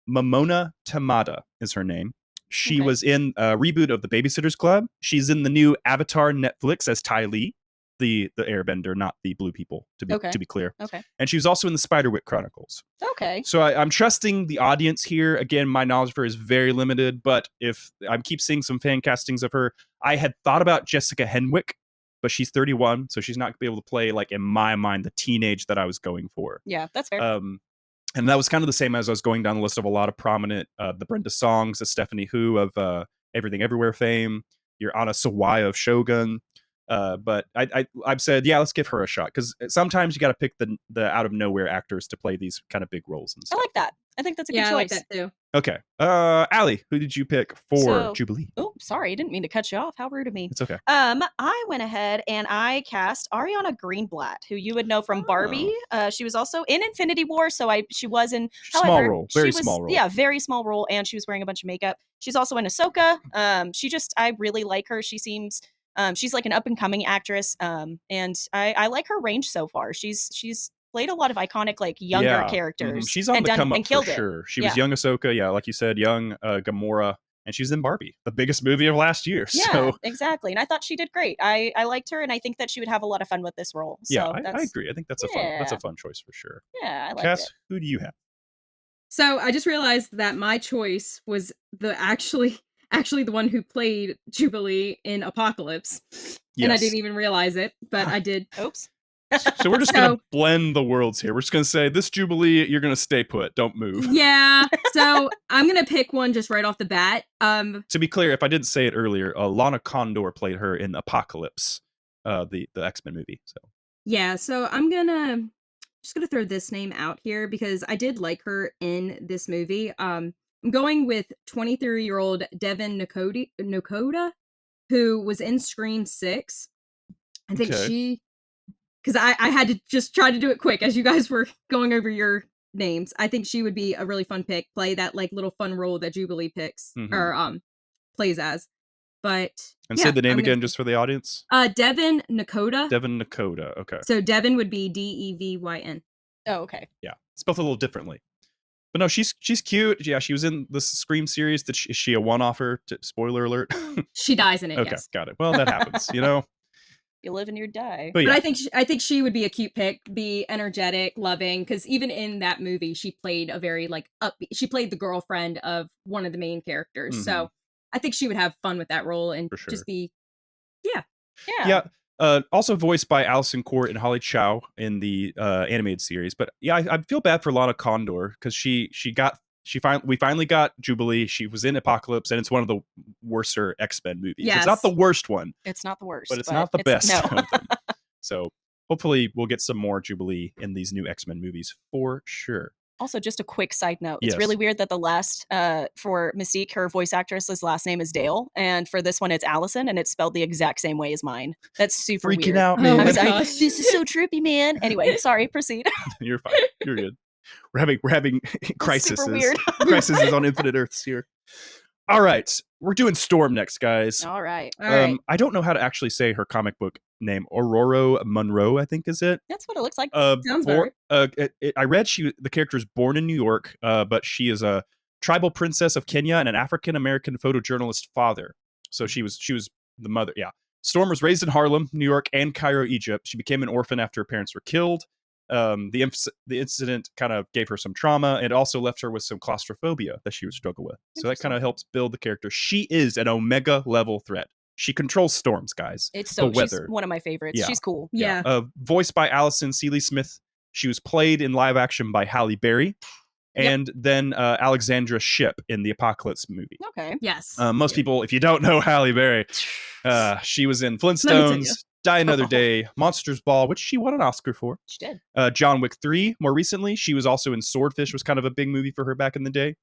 Momona Tamada is her name. She Okay. was in a reboot of The Babysitter's Club. She's in the new Avatar Netflix as Ty Lee, the airbender, not the blue people, to be clear. Okay. And she was also in the Spiderwick Chronicles. Okay. So I'm trusting the audience here. Again, my knowledge of her is very limited, but if I keep seeing some fan castings of her, I had thought about Jessica Henwick, but she's 31, so she's not going to be able to play, like, in my mind, the teenage that I was going for. Yeah, that's fair. And that was kind of the same as I was going down the list of a lot of prominent, the Brenda Songs, the Stephanie Hu of Everything Everywhere fame, your Anna Sawai of Shogun. But I've said, yeah, let's give her a shot, because sometimes you got to pick the out of nowhere actors to play these kind of big roles and I stuff. like that. I think that's a good Yeah, I like choice. that too. Okay. Aly, who did you pick for So- Jubilee? Oh, sorry, I didn't mean to cut you off. How rude of me. It's okay. I went ahead and I cast Ariana Greenblatt, who you would know from Barbie. She was also in Infinity War, so she was in. Small However, role, she very was- small role. Yeah, very small role, and she was wearing a bunch of makeup. She's also in Ahsoka. I really like her. She seems. She's like an up and coming actress, and I like her range so far. She's played a lot of iconic, like, younger Yeah. characters. She's on and the come up and killed for it. sure. She Yeah. was young Ahsoka, yeah, like you said, young Gamora, and she's in Barbie, the biggest movie of last year. Yeah, So exactly. And I thought she did great. I liked her, and I think that she would have a lot of fun with this role. So yeah, I that's, agree. I think that's a fun choice for sure. Yeah, I like Cass, it. who do you have? So I just realized that my choice was the actually the one who played Jubilee in Apocalypse. And I Yes. didn't even realize it, but I did. Oops. So we're just going So- to blend the worlds here. We're just going to say, this Jubilee, you're going to stay put. Don't move. Yeah. So I'm gonna pick one just right off the bat. To be clear, if I didn't say it earlier, Lana Condor played her in Apocalypse, the X-Men movie. So Yeah, so I'm just gonna throw this name out here because I did like her in this movie. I'm going with 23-year-old Devin Nakoda, who was in Scream 6. I think Okay. because I had to just try to do it quick as you guys were going over your names. I think she would be a really fun pick. Play that like little fun role that Jubilee picks or plays as. But and say the name again just for the audience. Devin Nakota. Devin Nakota. Okay. So Devin would be Devyn. Oh, okay. Yeah, spelled a little differently. But no, she's cute. Yeah, she was in the Scream series. Is she a one-offer? Spoiler alert. She dies in it. Okay, yes. got it. Well, that happens, you know. You live and you die. But, yeah. But I think she would be a cute pick, be energetic, loving, because even in that movie, she played a very like upbeat. She played the girlfriend of one of the main characters, so I think she would have fun with that role and just be, yeah. Also voiced by Alison Court and Holly Chow in the animated series. But yeah, I feel bad for Lana Condor because we finally got Jubilee. She was in Apocalypse, and it's one of the worser X-Men movies. Yes. It's not the worst one. It's not the worst, but it's not the best. No. of them. So hopefully we'll get some more Jubilee in these new X-Men movies for sure. Also, just a quick side note. It's Yes. really weird that the last, for Mystique, her voice actress's last name is Dale. And for this one, it's Allison, and it's spelled the exact same way as mine. That's super Freaking weird. out, Oh man. my I was like, gosh. this is so trippy, man. Anyway, sorry, proceed. You're fine. You're good. We're having crises. Super weird. Crises on Infinite Earths here. All right. We're doing Storm next, guys. All right. All right. I don't know how to actually say her comic book name. Aurora Monroe, I think is it. That's what it looks like. Sounds I read the character is born in New York, but she is a tribal princess of Kenya and an African American photojournalist father. So she was the mother. Yeah. Storm was raised in Harlem, New York, and Cairo, Egypt. She became an orphan after her parents were killed. The incident kind of gave her some trauma and also left her with some claustrophobia that she would struggle with. So that kind of helps build the character. She is an Omega level threat. She controls storms, guys. It's so the she's weather. one of my favorites. Yeah. She's cool. Yeah. Voiced by Allison Seeley Smith. She was played in live action by Halle Berry. And then Alexandra Shipp in the Apocalypse movie. Okay. Yes. Most people, if you don't know Halle Berry, she was in Flintstones, Die Another Day, Monsters Ball, which she won an Oscar for. She did. John Wick 3, more recently. She was also in Swordfish, was kind of a big movie for her back in the day.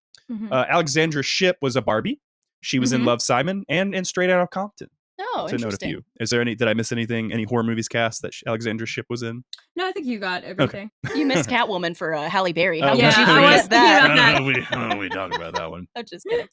Alexandra Shipp was a Barbie. She was in Love, Simon, and in Straight Outta Compton. Oh, to note a interesting. few. Is there did I miss anything? Any horror movies cast that Alexandra Shipp was in? No, I think you got everything. You missed Catwoman for Halle Berry. Oh, How yeah, could you I was forget that? thinking about that. We talk about that one. I'm just kidding.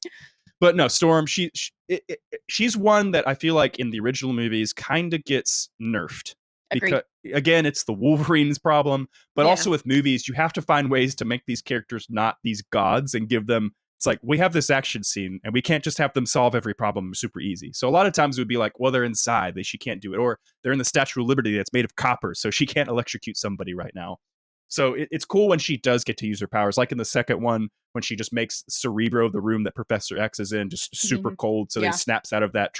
But no, Storm, she's one that I feel like in the original movies kind of gets nerfed. Agreed. Because, again, it's the Wolverine's problem. But Yeah. also with movies, you have to find ways to make these characters not these gods and give them... It's like, we have this action scene, and we can't just have them solve every problem super easy. So a lot of times it would be like, well, they're inside, she can't do it. Or they're in the Statue of Liberty that's made of copper, so she can't electrocute somebody right now. So it's cool when she does get to use her powers. Like in the second one, when she just makes Cerebro, the room that Professor X is in, just super cold. So Yeah. he snaps out of that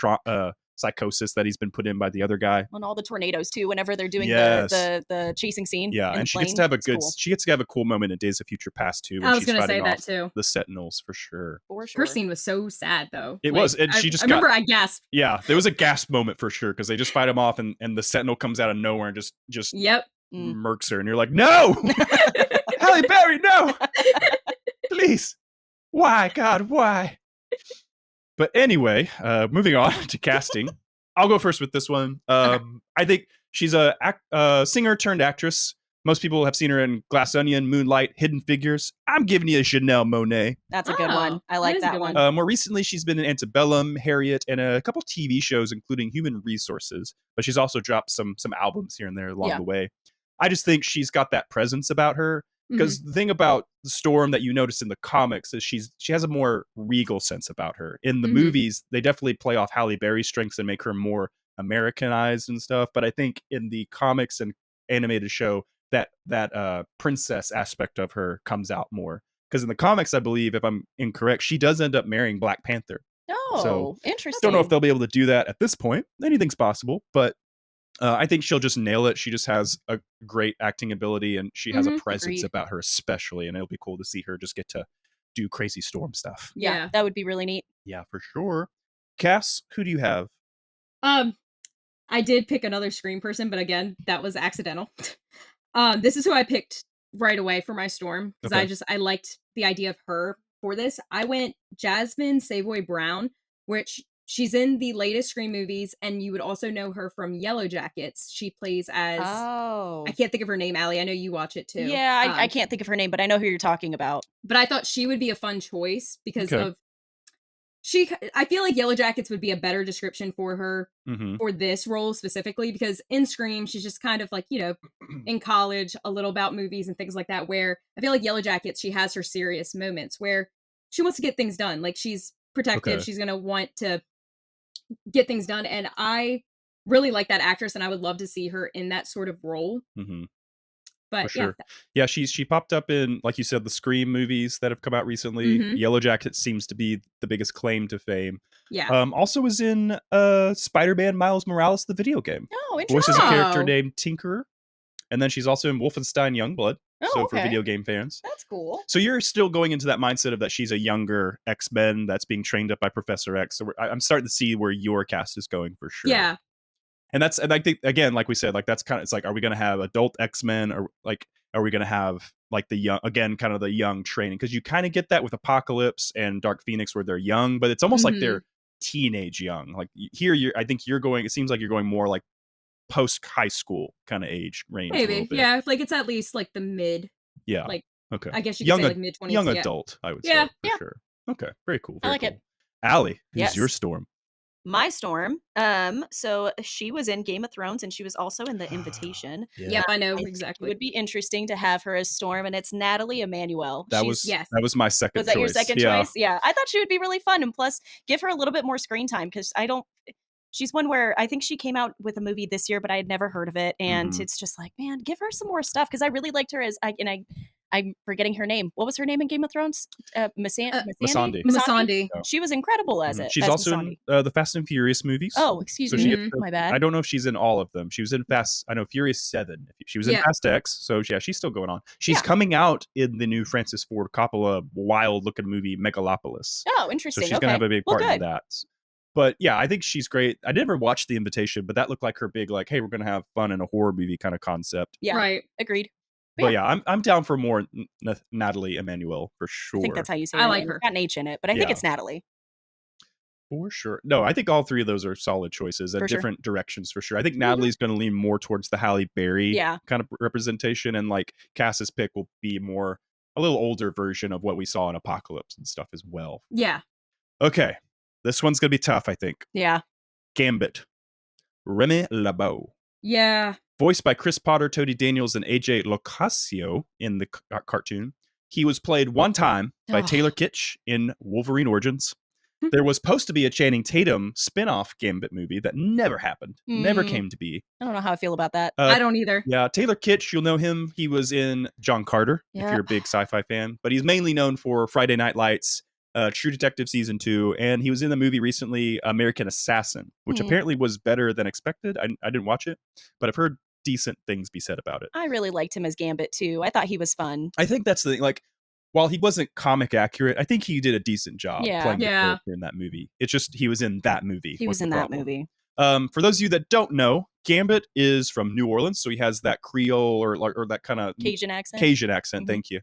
psychosis that he's been put in by the other guy. And all the tornadoes too. Whenever they're doing Yes. the chasing scene. Yeah, in and the she gets plane. to have It's cool. she gets to have a cool moment in Days of Future Past too. When I was she's going to say fighting that off too. the Sentinels for sure. For sure. Her scene was so sad though. It was, and she just I remember I gasped. Yeah, there was a gasp moment for sure because they just fight him off, and the Sentinel comes out of nowhere and just Yep. murks her, and you're like, no, Halle Berry, no, please, why, God, why? But anyway, moving on to casting. I'll go first with this one. I think she's a singer turned actress. Most people have seen her in Glass Onion, Moonlight, Hidden Figures. I'm giving you a Janelle Monáe. That's a good Oh, one. I that like is a that good one. one. More recently, she's been in Antebellum, Harriet, and a couple TV shows, including Human Resources. But she's also dropped some albums here and there along Yeah. the way. I just think she's got that presence about her. Because the thing about the Storm that you notice in the comics is she has a more regal sense about her. In the movies, they definitely play off Halle Berry's strengths and make her more Americanized and stuff. But I think in the comics and animated show, that princess aspect of her comes out more. Because in the comics, I believe, if I'm incorrect, she does end up marrying Black Panther. Oh, So, interesting. Don't know if they'll be able to do that at this point. Anything's possible, but I think she'll just nail it. She just has a great acting ability, and she has a presence Agreed. about her, especially. And it'll be cool to see her just get to do crazy Storm stuff. Yeah, Yeah. that would be really neat. Yeah, for sure. Cass, who do you have? I did pick another Scream person, but again, that was accidental. This is who I picked right away for my Storm because Okay. I liked the idea of her for this. I went Jasmine Savoy Brown, which she's in the latest Scream movies, and you would also know her from Yellow Jackets. She plays as Oh. I can't think of her name, Allie. I know you watch it too. Yeah, I can't think of her name, but I know who you're talking about. But I thought she would be a fun choice because Okay. of I feel like Yellow Jackets would be a better description for her Mm-hmm. for this role specifically, because in Scream, she's just kind of like, you know, in college, a little about movies and things like that, where I feel like Yellow Jackets, she has her serious moments where she wants to get things done. Like, she's protective. Okay. She's going to want to get things done. And I really like that actress, and I would love to see her in that sort of role. Mm-hmm. But For sure. Yeah, she popped up in, like you said, the Scream movies that have come out recently. Mhm. Yellow Jackets seems to be the biggest claim to fame. Yeah. Also was in Spider-Man Miles Morales, the video game. Oh, interesting. Voices a character Oh. named Tinkerer. And then she's also in Wolfenstein Youngblood. Oh, So for okay. video game fans. That's cool. So you're still going into that mindset of that she's a younger X-Men that's being trained up by Professor X. So I'm starting to see where your cast is going for sure. Yeah. And I think, again, like we said, like that's kind of, it's like, are we going to have adult X-Men, or like, are we going to have like the young, again, kind of the young training? Because you kind of get that with Apocalypse and Dark Phoenix where they're young, but it's almost like they're teenage young. Like here, I think you're going, it seems like you're going more like post high school kind of age range. a little Maybe. bit. Yeah. Like, it's at least like the mid, Yeah. like, Okay. I guess you could Young say like mid 20s. young yeah. adult, I would Yeah. say. For sure. Okay. Very cool. I Very like cool. it. Allie, who's Yes. your Storm? My Storm. So she was in Game of Thrones, and she was also in The Invitation. Yep, I know I think exactly. It would be interesting to have her as Storm, and it's Natalie Emanuel. That She's- was yes. that was my second Was that choice. your second Yeah. choice? Yeah, I thought she would be really fun, and plus give her a little bit more screen time, because she's one where I think she came out with a movie this year, but I had never heard of it, and Mhm. it's just like, man, give her some more stuff, because I really liked her as I'm forgetting her name. What was her name in Game of Thrones? Missandei. Missandei. Yeah. She was incredible as Mhm. it. She's as also Missandei. in the Fast and Furious movies. Oh, excuse So me. she Mhm. gets to- My bad. I don't know if she's in all of them. She was in Furious 7. She was in Yeah. Fast X, so yeah, she's still going on. She's Yeah. coming out in the new Francis Ford Coppola wild-looking movie Megalopolis. Oh, So interesting. she's Okay. going to have a big Well, part in good. that. But yeah, I think she's great. I never watched The Invitation, but that looked like her big, like, hey, we're going to have fun in a horror movie kind of concept. Yeah, Right. agreed. But yeah, I'm down for more Natalie Emanuel for sure. I think that's how you say I her like name. her. It's got an H in it, but I think Yeah. it's Natalie. For sure. No, I think all three of those are solid choices and For sure. different directions for sure. I think Natalie's going to lean more towards the Halle Berry Yeah. kind of representation, and like Cass's pick will be more a little older version of what we saw in Apocalypse and stuff as well. Yeah. Okay, this one's going to be tough, I think. Yeah. Gambit. Remy LeBeau. Yeah. Voiced by Chris Potter, Tony Daniels, and AJ Locascio in the cartoon. He was played one time by Oh. Taylor Kitsch in Wolverine Origins. There was supposed to be a Channing Tatum spin-off Gambit movie that never happened, never Mm. came to be. I don't know how I feel about that. I don't either. Yeah, Taylor Kitsch, you'll know him. He was in John Carter, if Yeah. you're a big sci-fi fan. But he's mainly known for Friday Night Lights, True Detective Season 2, and he was in the movie recently, American Assassin, which apparently was better than expected. I didn't watch it, but I've heard decent things be said about it. I really liked him as Gambit, too. I thought he was fun. I think that's the thing. Like, while he wasn't comic accurate, I think he did a decent job Yeah. playing the Yeah. character in that movie. It's just he was in that movie. He was the in that problem. movie. For those of you that don't know, Gambit is from New Orleans, so he has that Creole or that kind of Cajun accent. Cajun accent. Mhm. Thank you.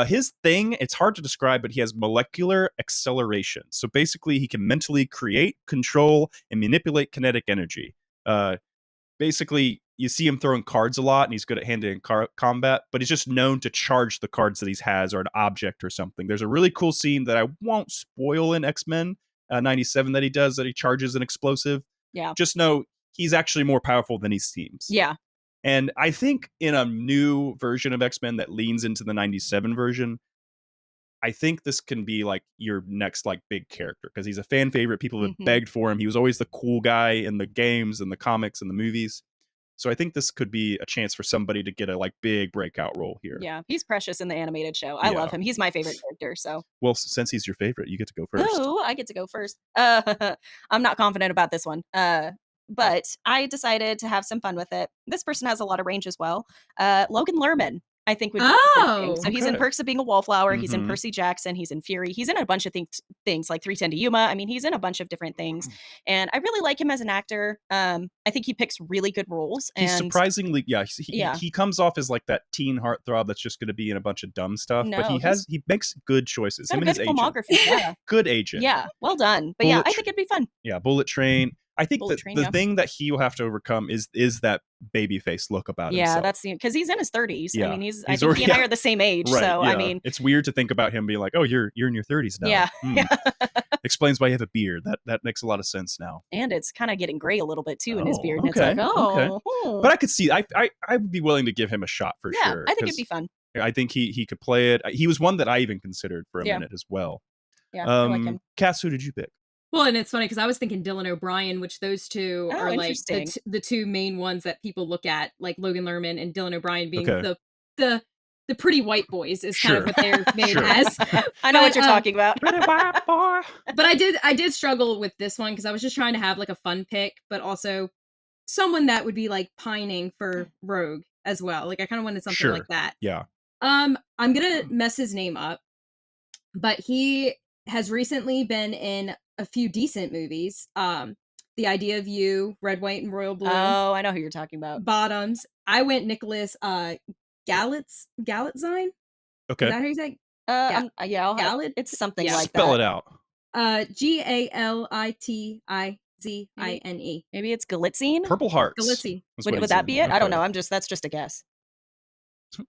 His thing, it's hard to describe, but he has molecular acceleration. So basically, he can mentally create, control, and manipulate kinetic energy. Basically, you see him throwing cards a lot, and he's good at hand-to-hand combat, but he's just known to charge the cards that he has or an object or something. There's a really cool scene that I won't spoil in X-Men 97 that he does, that he charges an explosive. Yeah. Just know he's actually more powerful than he seems. Yeah. And I think in a new version of X-Men that leans into the 97 version, I think this can be like your next like big character, because he's a fan favorite. People have Mhm. begged for him. He was always the cool guy in the games and the comics and the movies. So I think this could be a chance for somebody to get a like big breakout role here. Yeah. He's precious in the animated show. I love him. He's my favorite character. So, Well, since he's your favorite, you get to go first. oh, I get to go first. I'm not confident about this one. But I decided to have some fun with it. This person has a lot of range as well. Logan Lerman. I think would be a good thing. Oh, So he's in okay. Perks of Being a Wallflower. He's in Mhm. Percy Jackson. He's in Fury. He's in a bunch of things like 310 to Yuma. I mean, he's in a bunch of different things, and I really like him as an actor. I think he picks really good roles. He's And surprisingly, Yeah. he comes off as like that teen heartthrob that's just going to be in a bunch of dumb stuff, but No, he makes good choices. got Him a and good his agent, filmography. Yeah, good agent. yeah, well done. But yeah, Bullet I think it'd be fun. Yeah, Bullet Train. I think Bullet that Train, the yeah. thing that he will have to overcome is that baby face look about Yeah, himself. that's because he's in his 30s. Yeah. I mean, I He's think already- he and I are the same age. Right, So yeah. I mean, it's weird to think about him being like, oh, you're in your 30s now. yeah, Hmm. yeah. Explains why you have a beard. That makes a lot of sense now. And it's kind of getting gray a little bit too in his Oh, beard. And okay, it's like, oh, But I could see. I would be willing to give him a shot for yeah, sure. I think 'cause it'd be fun. I think he could play it. He was one that I even considered for a Yeah. minute as well. Yeah, I like him. Cass, who did you pick? Well, and it's funny because I was thinking Dylan O'Brien, which those two Oh, are like interesting. the two main ones that people look at, like Logan Lerman and Dylan O'Brien being Okay. the pretty white boys is kind of Sure. what they're made Sure. as. I know But, what you're talking about. Pretty white boy. But I did struggle with this one because I was just trying to have like a fun pick, but also someone that would be like pining for Rogue as well. Like I kind of wanted something Sure. like that. Yeah. I'm gonna mess his name up, but he has recently been in a few decent movies. The Idea of You, Red, White, and Royal Blue, Oh, I know who you're talking about. Bottoms. I went Nicholas Galitzine. Is Okay. that how you say? Yeah, Galad? it's something Yeah. like Spell that. it out. Galitizine. Maybe it's Galitzine. Purple Hearts. Galitzi. is what Would he's that in. be it? I don't Okay. know. That's just a guess.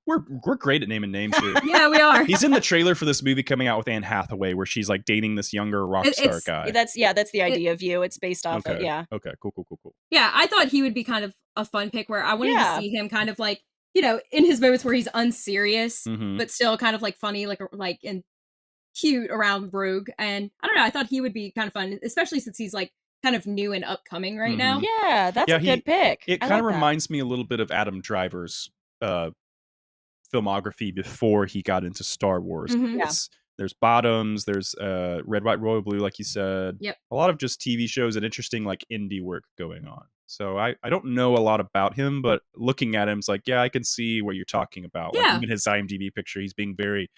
We're great at naming names here. Yeah, we are. He's in the trailer for this movie coming out with Anne Hathaway, where she's like dating this younger rock star It's- guy. That's the idea of you. It's based off of Okay. yeah. Okay. Cool. Yeah, I thought he would be kind of a fun pick where I wanted Yeah. to see him kind of like, in his moments where he's unserious, Mhm. but still kind of like funny, like and cute around Rogue. And I don't know, I thought he would be kind of fun, especially since he's like kind of new and upcoming right now. Yeah, that's Yeah, a good pick. It I kind of like that. reminds me a little bit of Adam Driver's filmography before he got into Star Wars. Mhm. Yeah. There's Bottoms, there's Red, White, Royal Blue, like you said. Yep. A lot of just TV shows and interesting like indie work going on. So I don't know a lot about him, but looking at him, it's like, yeah, I can see what you're talking about. Like, Yeah. even his IMDb picture, he's being very,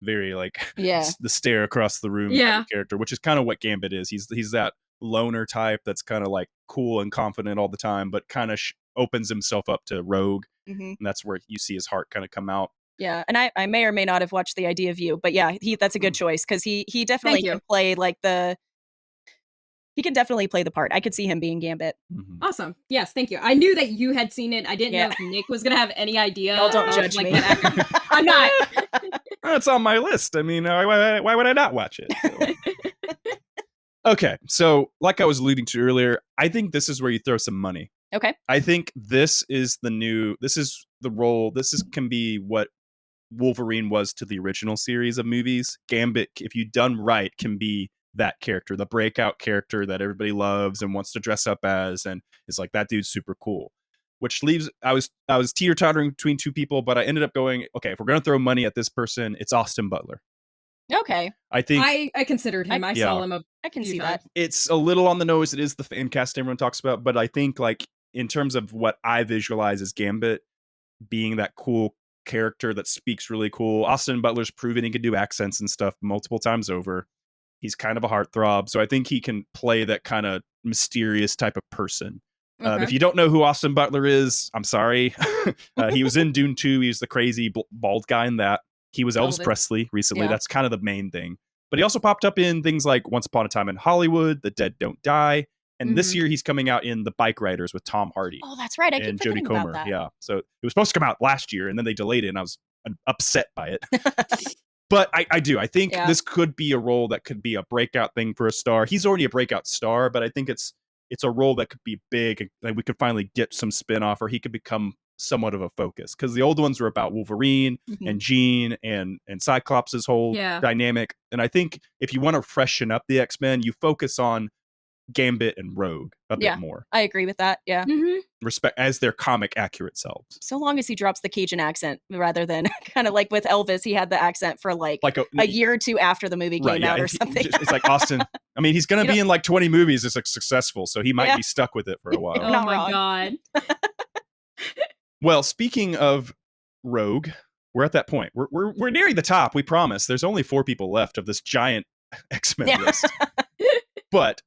very like Yeah. the stare across the room Yeah. type of character, which is kind of what Gambit is. He's that loner type that's kind of like cool and confident all the time, but kind of opens himself up to Rogue, Mhm. and that's where you see his heart kind of come out. Yeah, and I may or may not have watched The Idea of You, but yeah, that's a good choice because he definitely you. can play like he can definitely play the part. I could see him being Gambit. Mhm. Awesome. Yes, thank you. I knew that you had seen it. I didn't Yeah. know if Nick was gonna have any idea. Y'all don't of, judge like, me. that actor. I'm not. Oh, it's on my list. I mean, why would I not watch it? So. Okay, so like I was alluding to earlier, I think this is where you throw some money. Okay. I think this is the role. Can be what Wolverine was to the original series of movies. Gambit, if you done right, can be that character, the breakout character that everybody loves and wants to dress up as, and is like, that dude's super cool. Which leaves, I was teeter-tottering between two people, but I ended up going, okay, if we're gonna throw money at this person, it's Austin Butler. Okay, I think I considered him. I saw him. I can few see times. that. it's a little on the nose. It is the fan cast everyone talks about, but I think like in terms of what I visualize as Gambit being that cool character that speaks really cool, Austin Butler's proven he can do accents and stuff multiple times over. He's kind of a heartthrob, so I think he can play that kind of mysterious type of person. Okay. If you don't know who Austin Butler is, I'm sorry. He was in Dune 2. He was the crazy bald guy in that. He was Elvis Elvis. Presley recently. Yeah. That's kind of the main thing. But he also popped up in things like Once Upon a Time in Hollywood, The Dead Don't Die. And this Mhm. year he's coming out in The Bike Riders with Tom Hardy Oh, that's right. I keep and Jodie forgetting about Comer. that. Yeah. So it was supposed to come out last year and then they delayed it and I was upset by it. But I do. I think Yeah. this could be a role that could be a breakout thing for a star. He's already a breakout star, but I think it's a role that could be big. Like we could finally get some spin-off, or he could become somewhat of a focus. Because the old ones were about Wolverine Mhm. and Jean and Cyclops' whole Yeah. dynamic. And I think if you want to freshen up the X-Men, you focus on Gambit and Rogue a Yeah. bit more. I agree with that. Yeah. Mhm. Respect as their comic accurate selves. So long as he drops the Cajun accent rather than kind of like with Elvis, he had the accent for like a year or two after the movie came out or something. It's like Austin. I mean, he's going to be in like 20 movies as successful, so he might Yeah. be stuck with it for a while. You're Oh not my wrong. god. Well, speaking of Rogue, we're at that point. We're nearing the top. We promise. There's only 4 people left of this giant X-Men Yeah. list. But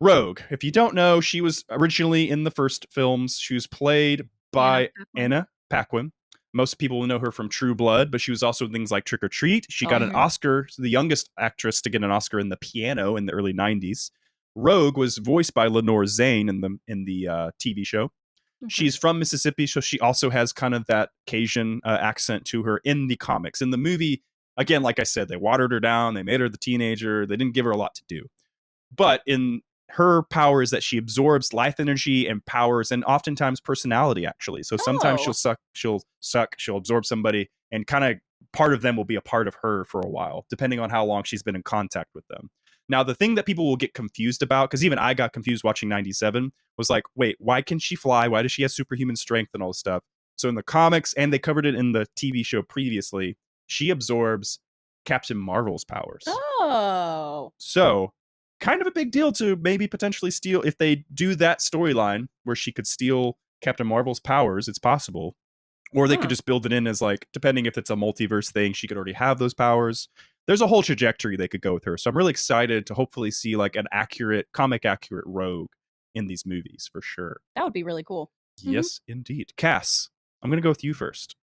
Rogue, if you don't know, she was originally in the first films. She was played by Anna Paquin. Most people will know her from True Blood, but she was also in things like Trick or Treat. She got an Oscar, the youngest actress to get an Oscar in The Piano in the early 90s. Rogue was voiced by Lenore Zane in the TV show. She's from Mississippi, so she also has kind of that Cajun accent to her in the comics. In the movie, again, like I said, they watered her down. They made her the teenager. They didn't give her a lot to do. But in her power is that she absorbs life energy and powers and oftentimes personality, actually. So sometimes she'll absorb somebody and kind of part of them will be a part of her for a while, depending on how long she's been in contact with them. Now, the thing that people will get confused about, because even I got confused watching 97, was like, wait, why can she fly? Why does she have superhuman strength and all this stuff? So in the comics, and they covered it in the TV show previously, she absorbs Captain Marvel's powers. Oh. So kind of a big deal to maybe potentially steal, if they do that storyline where she could steal Captain Marvel's powers, it's possible. Or they could just build it in as like, depending if it's a multiverse thing, she could already have those powers. There's a whole trajectory they could go with her. So I'm really excited to hopefully see like an comic accurate Rogue in these movies for sure. That would be really cool. Yes, indeed. Cass, I'm going to go with you first.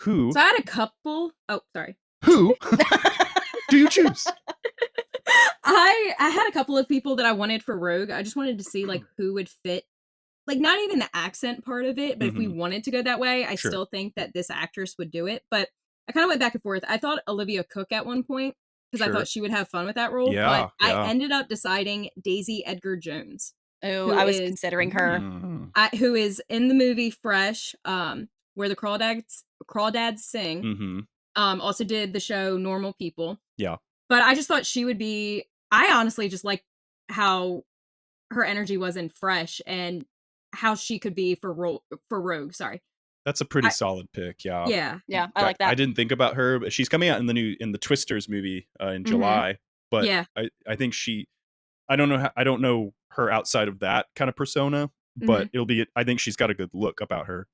Who? So I had a couple. Oh, sorry. Who do you choose? I had a couple of people that I wanted for Rogue. I just wanted to see like who would fit. Like not even the accent part of it, but if we wanted to go that way, I still think that this actress would do it. But I kind of went back and forth. I thought Olivia Cooke at one point because I thought she would have fun with that role. But I ended up deciding Daisy Edgar Jones. Oh, I was considering her. Who is in the movie Fresh, where the Crawdads sing. Also did the show Normal People. Yeah. But I just thought she would be. I honestly just like how her energy was in Fresh and how she could be for Rogue. Sorry. That's a pretty solid pick. Yeah. Yeah. I like that. I didn't think about her, but she's coming out in the Twisters movie in July. But I think I don't know her outside of that kind of persona, but I think she's got a good look about her.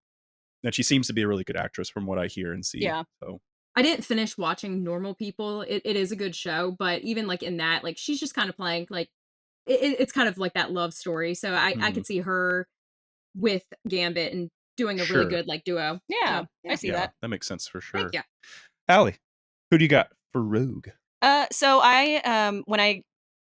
And she seems to be a really good actress from what I hear and see. Yeah. So I didn't finish watching Normal People. It is a good show, but even like in that, like she's just kind of playing like it's kind of like that love story. So I could see her with Gambit and doing a really good like duo. Yeah, I see that. That makes sense for sure. Thank you. Aly, who do you got for Rogue? So I when I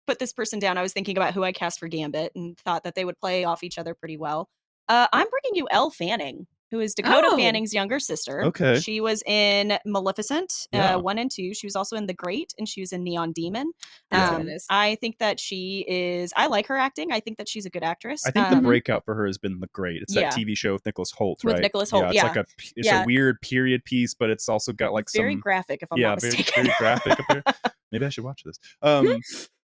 put this person down, I was thinking about who I cast for Gambit and thought that they would play off each other pretty well. I'm bringing you Elle Fanning, who is Dakota Fanning's younger sister. Okay. She was in Maleficent 1 and 2. She was also in The Great, and she was in Neon Demon. I think that she is. I like her acting. I think that she's a good actress. I think the breakout for her has been The Great. It's that TV show with Nicholas Hoult, right? With Nicholas Hoult, yeah. It's a weird period piece, but it's also got like very some graphic. If I'm not mistaken, very graphic up there. Maybe I should watch this.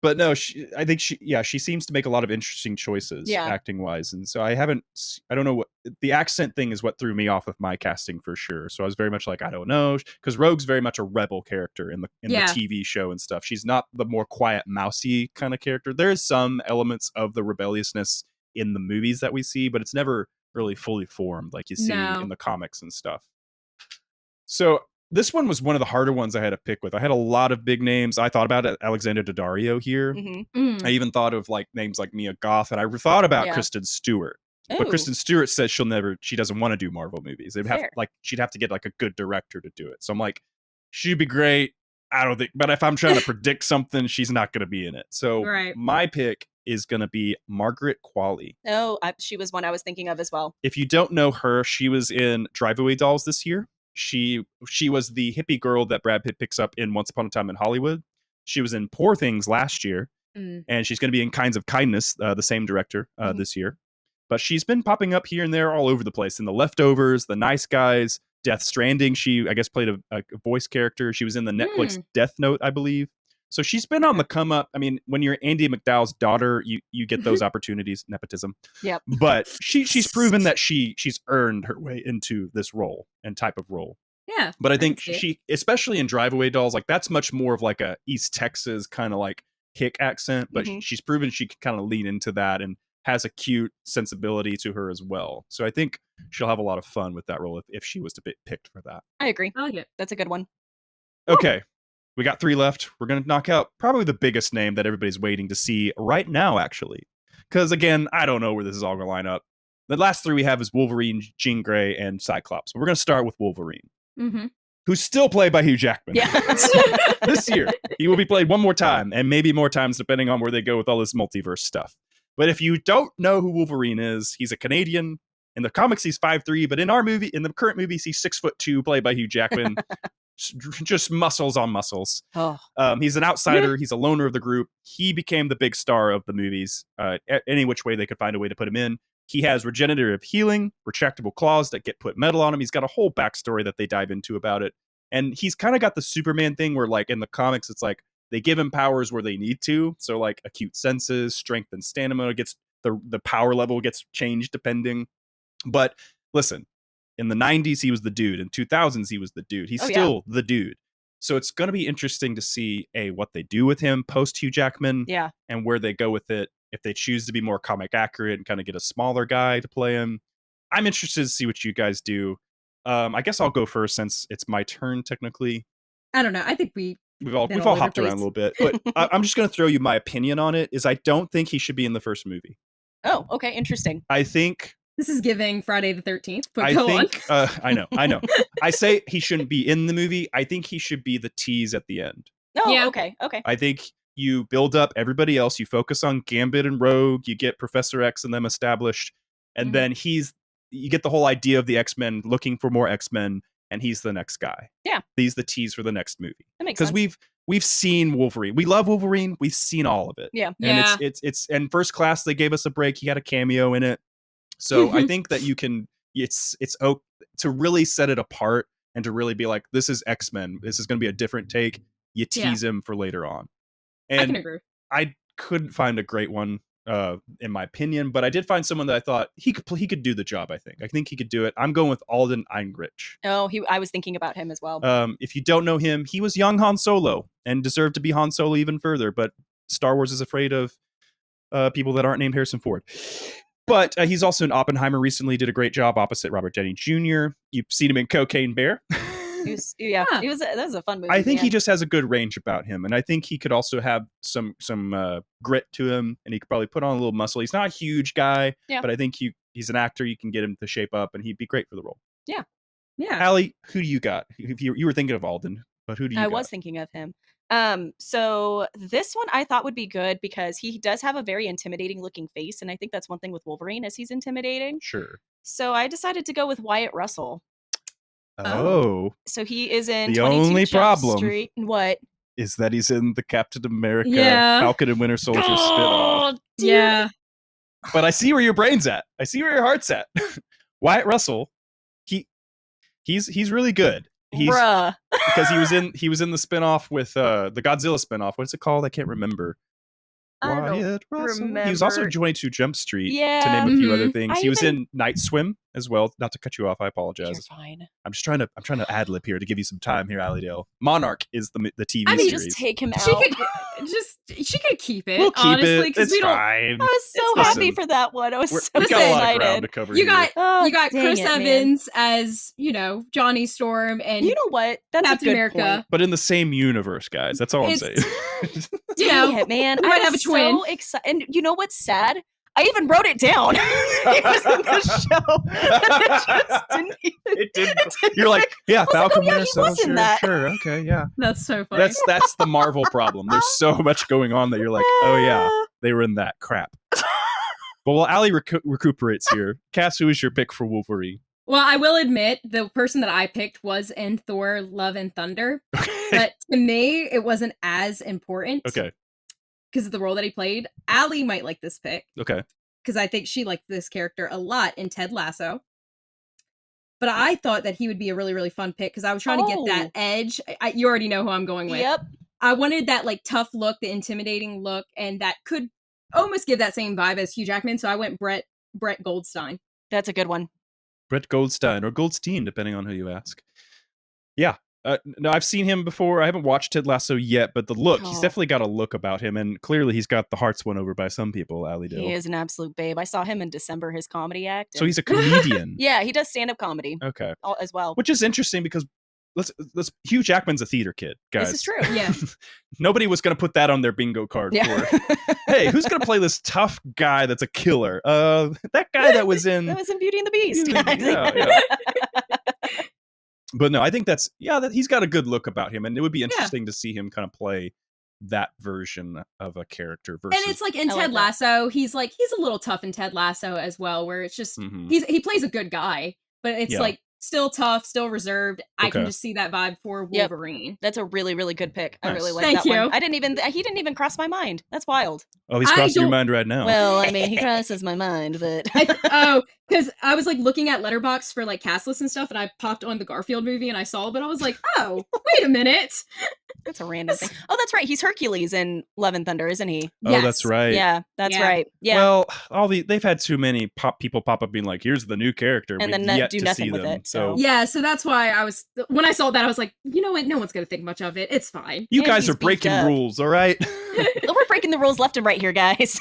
But no, I think she seems to make a lot of interesting choices acting wise. And so I don't know what the accent thing is what threw me off with my casting for sure. So I was very much like, I don't know, because Rogue's very much a rebel character in the TV show and stuff. She's not the more quiet, mousy kind of character. There is some elements of the rebelliousness in the movies that we see, but it's never really fully formed like you see in the comics and stuff. So this one was one of the harder ones I had to pick with. I had a lot of big names. I thought about Alexander Daddario here. I even thought of like names like Mia Goth, and I thought about Kristen Stewart. Ooh. But Kristen Stewart says she doesn't want to do Marvel movies. She'd have to get like a good director to do it. So I'm like, she'd be great. I don't think, but if I'm trying to predict something, she's not going to be in it. So my pick is going to be Margaret Qualley. Oh, she was one I was thinking of as well. If you don't know her, she was in Drive-Away Dolls this year. She was the hippie girl that Brad Pitt picks up in Once Upon a Time in Hollywood. She was in Poor Things last year, and she's going to be in Kinds of Kindness, the same director, this year. But she's been popping up here and there all over the place. In The Leftovers, The Nice Guys, Death Stranding. She, I guess, played a voice character. She was in the Netflix Death Note, I believe. So she's been on the come up. I mean, when you're Andy McDowell's daughter, you get those opportunities, nepotism. Yep. But she's proven that she's earned her way into this role and type of role. Yeah. But I think she, especially in Drive-Away Dolls, like that's much more of like a East Texas kind of like hick accent. But she's proven she can kind of lean into that. And has a cute sensibility to her as well. So I think she'll have a lot of fun with that role if she was to be picked for that. I agree. I like it. That's a good one. Okay, we got 3 left. We're going to knock out probably the biggest name that everybody's waiting to see right now, actually. Because, again, I don't know where this is all going to line up. The last 3 we have is Wolverine, Jean Grey, and Cyclops. But we're going to start with Wolverine, who's still played by Hugh Jackman. Yeah. This year. He will be played one more time, and maybe more times depending on where they go with all this multiverse stuff. But if you don't know who Wolverine is, he's a Canadian. In the comics, he's 5'3", but in the current movies, he's 6'2", played by Hugh Jackman. Just muscles on muscles. Oh. He's an outsider. He's a loner of the group. He became the big star of the movies. Any which way they could find a way to put him in. He has regenerative healing, retractable claws that get put metal on him. He's got a whole backstory that they dive into about it. And he's kind of got the Superman thing where, like, in the comics, it's like they give him powers where they need to. So, like, acute senses, strength, and stamina gets the power level gets changed depending. But listen, in the 90s, he was the dude. In 2000s, he was the dude. He's still the dude. So it's going to be interesting to see, what they do with him post Hugh Jackman. Yeah. And where they go with it. If they choose to be more comic accurate and kind of get a smaller guy to play him. I'm interested to see what you guys do. I guess I'll go first since it's my turn, technically. I don't know. I think we've all hopped around a little bit. But I'm just going to throw you my opinion on it, is I don't think he should be in the first movie. Oh, okay. Interesting. I think... This is giving Friday the 13th, but I go think, on. I know. I say he shouldn't be in the movie. I think he should be the tease at the end. Oh, Yeah. okay. I think you build up everybody else. You focus on Gambit and Rogue. You get Professor X and them established. And then you get the whole idea of the X-Men looking for more X-Men. And he's the next guy. Yeah. He's the tease for the next movie. That makes sense. Because we've seen Wolverine. We love Wolverine. We've seen all of it. Yeah. And it's and First Class, they gave us a break. He had a cameo in it. So I think that you can, it's to really set it apart and to really be like, this is X-Men. This is going to be a different take. You tease him for later on. And I can agree. I couldn't find a great one, in my opinion, but I did find someone that I thought he could do the job. I think he could do it. I'm going with Alden Ehrenreich. Oh, I was thinking about him as well. If you don't know him, he was young Han Solo and deserved to be Han Solo even further. But Star Wars is afraid of people that aren't named Harrison Ford. But he's also in Oppenheimer recently, did a great job opposite Robert Downey Jr. You've seen him in Cocaine Bear. That was a fun movie. I think he just has a good range about him. And I think he could also have some grit to him. And he could probably put on a little muscle. He's not a huge guy, but I think he's an actor. You can get him to shape up and he'd be great for the role. Yeah. Aly, who do you got? If you were thinking of Alden, but who do you got? I was thinking of him. So this one I thought would be good because he does have a very intimidating looking face. And I think that's one thing with Wolverine is he's intimidating. Sure. So I decided to go with Wyatt Russell. Oh. So he is in the 22 only Jump problem Street. What? Is that he's in the Captain America Yeah. Falcon and Winter Soldier spinoff. Yeah. But I see where your brain's at. I see where your heart's at. Wyatt Russell, he's really good. Bruh. Because he was in the spinoff with the Godzilla spinoff. What's it called? I can't remember. Wyatt Russell. He was also in 22 Jump Street, to name a few other things. He was in Night Swim as well. Not to cut you off, I apologize. You're fine. I'm trying to ad lib here to give you some time here, Allydale. Monarch is the TV I mean, series. just take him out. She could keep it. We'll keep honestly, it. It's we don't. fine. I was so happy for that one. I was so We got a lot of ground excited. to cover You here. got dang Chris it, man. Evans as Johnny Storm and You know what? That's Captain a good America. point. But in the same universe, guys. That's all I'm saying. Dang it, man. we I might was have a twin. so excited. And you know what's sad? I even wrote it down. He was in the show. And it just didn't You're like, yeah, Falcon yeah, Winter he was in Soldier. that. Sure, okay, yeah. That's so funny. That's the Marvel problem. There's so much going on that you're like, oh yeah, they were in that crap. But while Aly recuperates here, Cass, who is your pick for Wolverine? Well, I will admit the person that I picked was in Thor: Love and Thunder, but to me, it wasn't as important. Okay. Because of the role that he played. Aly might like this pick. Okay. Because I think she liked this character a lot in Ted Lasso. But I thought that he would be a really, really fun pick because I was trying to get that edge. You already know who I'm going with. Yep. I wanted that tough look, the intimidating look, and that could almost give that same vibe as Hugh Jackman. So I went Brett Goldstein. That's a good one. Brett Goldstein or Goldstein, depending on who you ask. Yeah. No, I've seen him before. I haven't watched Ted Lasso yet, but the look, he's Oh. definitely got a look about him, and clearly he's got the hearts won over by some people, Ally Dill. He is an absolute babe. I saw him in December, his comedy act. So he's a comedian. Yeah, he does stand-up comedy Okay. as well. Which is interesting because let's Hugh Jackman's a theater kid, guys. This is true. Yeah. Nobody was going to put that on their bingo card Yeah. for, hey, who's going to play this tough guy that's a killer? That guy that was in... That was in Beauty and the Beast. Yeah. But no, I think that he's got a good look about him, and it would be interesting to see him kind of play that version of a character versus... And it's like in I like Ted that. Lasso, he's a little tough in Ted Lasso as well, where it's just Mhm. he plays a good guy, but it's Yeah. like still tough, still reserved. I can Okay. just see that vibe for Yep. Wolverine. That's a really, really good pick. I Nice. really like Thank that one. you. He didn't even cross my mind. That's wild. Oh, he's I crossing your don't- mind right now. Well, I mean, he crosses my mind, but Because I was like looking at Letterboxd for like cast lists and stuff, and I popped on the Garfield movie and I saw it, but I was like, oh, wait a minute. that's a random thing. Oh, that's right. He's Hercules in Love and Thunder, isn't he? Oh, Yes. that's right. Yeah, that's Yeah. right. Yeah. Well, they've had too many people pop up being like, here's the new character. And We've then yet do to nothing see with them. it, so- Yeah, so that's why when I saw that, I was like, you know what? No one's going to think much of it. It's fine. You And guys he's are beefed breaking up. rules, all right? We're breaking the rules left and right here, guys.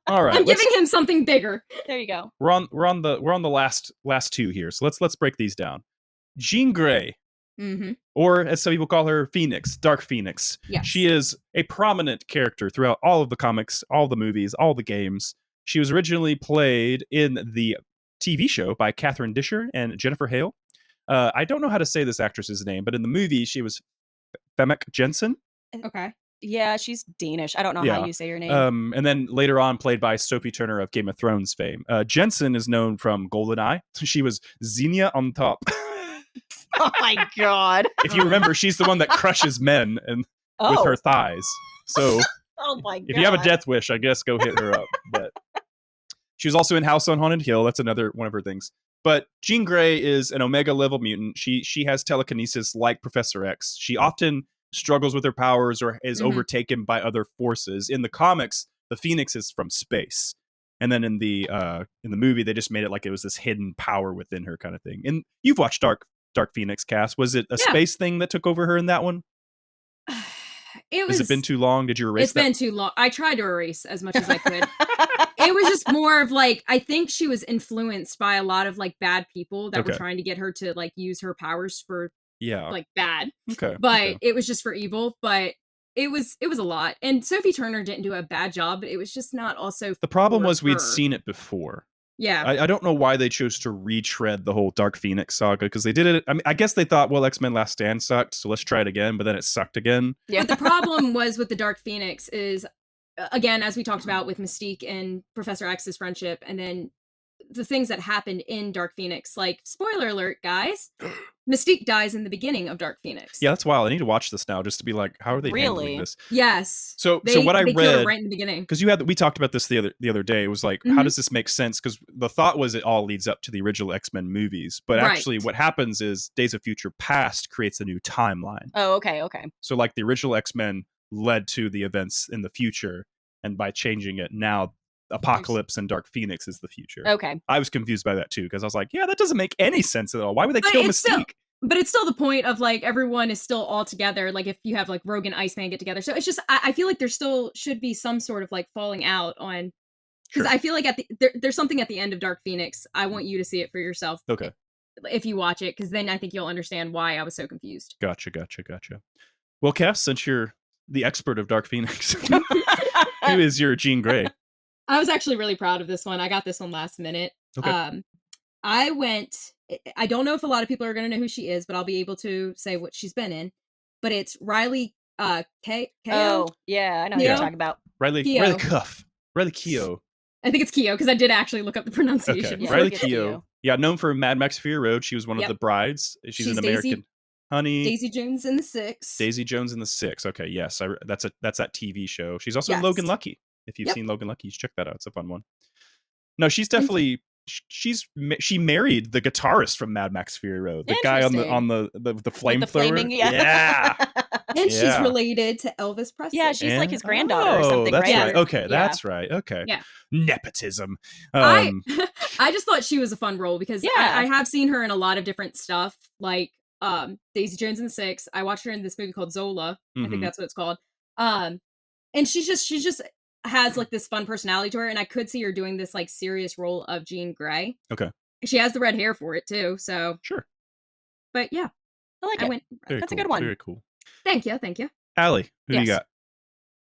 All right. I'm let's- giving him something bigger. there you go. we're on the last two here. So let's break these down. Jean Grey, Mm-hmm. or as some people call her, Phoenix, Dark Phoenix. Yes. She is a prominent character throughout all of the comics, all the movies, all the games. She was originally played in the TV show by Catherine Disher and Jennifer Hale. I don't know how to say this actress's name, but in the movie, she was Femke Jensen. Okay. Yeah, she's Danish. I don't know Yeah. how you say your name. And then later on played by Sophie Turner of Game of Thrones fame. Jensen is known from GoldenEye. She was Xenia on top. Oh my god. If you remember, she's the one that crushes men and with her thighs. So Oh my god. if you have a death wish, I guess go hit her up. But she was also in House on Haunted Hill. That's another one of her things. But Jean Grey is an Omega level mutant. She has telekinesis like Professor X. She often struggles with her powers or is Mhm. overtaken by other forces. In the comics, the Phoenix is from space. And then in the movie, they just made it like it was this hidden power within her kind of thing. And you've watched Dark Phoenix, Cass. Was it a Yeah. space thing that took over her in that one? Has it been too long? Did you erase It's been too long. I tried to erase as much as I could. It was just more of like, I think she was influenced by a lot of like bad people that were Okay. trying to get her to like use her powers for Yeah. like bad, Okay. but okay. it was just for evil. But it was a lot. And Sophie Turner didn't do a bad job, but it was just not also. The problem for was we'd her. seen it before. Yeah. I don't know why they chose to retread the whole Dark Phoenix saga, because they did it. I mean, I guess they thought, well, X-Men Last Stand sucked, so let's try it again. But then it sucked again. Yeah. But the problem was with the Dark Phoenix is, again, as we talked about with Mystique and Professor X's friendship, and then the things that happened in Dark Phoenix. Like, spoiler alert, guys, Mystique dies in the beginning of Dark Phoenix. Yeah, that's wild. I need to watch this now just to be like, how are they handling Really? this? Yes. So They, what I they killed her read, right in the beginning. because we talked about this the other day. It was like, how Mhm. does this make sense? Because the thought was it all leads up to the original X-Men movies, but Right. actually, what happens is Days of Future Past creates a new timeline. Oh, okay. So like the original X-Men led to the events in the future, and by changing it now, Apocalypse and Dark Phoenix is the future. Okay. I was confused by that too, because I was like, yeah, that doesn't make any sense at all. Why would they But kill it's still- Mystique? But it's still the point of like everyone is still all together. Like if you have like Rogue and Iceman get together, so it's just I feel like there still should be some sort of like falling out on, because Sure. I feel like there's something at the end of Dark Phoenix. I want you to see it for yourself. Okay. If you watch it, because then I think you'll understand why I was so confused. Gotcha. Well, Cass, since you're the expert of Dark Phoenix, who is your Jean Grey? I was actually really proud of this one. I got this one last minute. Okay. I don't know if a lot of people are going to know who she is, but I'll be able to say what she's been in. But it's Riley Keough. Oh, yeah. I know who Yeah. you're talking about. Riley Keough. Cuff. Riley Keough. I think it's Keough because I did actually look up the pronunciation. Okay. Yeah, Riley we'll get to Keough. you. Yeah, known for Mad Max Fury Road. She was one of Yep. the brides. She's an She's American Daisy- honey. Daisy Jones in the Six. Daisy Jones in the Six. Okay, yes, that's that TV show. She's also in Yes. Logan Lucky. If you've Yep. seen Logan Lucky, you should check that out. It's a fun one. No, she's definitely she married the guitarist from Mad Max Fury Road, the guy on the With the flamethrower. flaming, yeah. And she's Yeah. related to Elvis Presley. Yeah, she's like And- his granddaughter or something, that's right? right. Okay, Yeah. that's right. Okay. Yeah. Nepotism. I just thought she was a fun role because Yeah. I have seen her in a lot of different stuff. Like Daisy Jones and the Six. I watched her in this movie called Zola. I Mhm. think that's what it's called. And she just has like this fun personality to her, and I could see her doing this like serious role of Jean Grey. Okay. She has the red hair for it too, so Sure. but yeah, I like I it. went. Very That's a cool. good one. Very cool. Thank you. Allie, who do you Yes. got?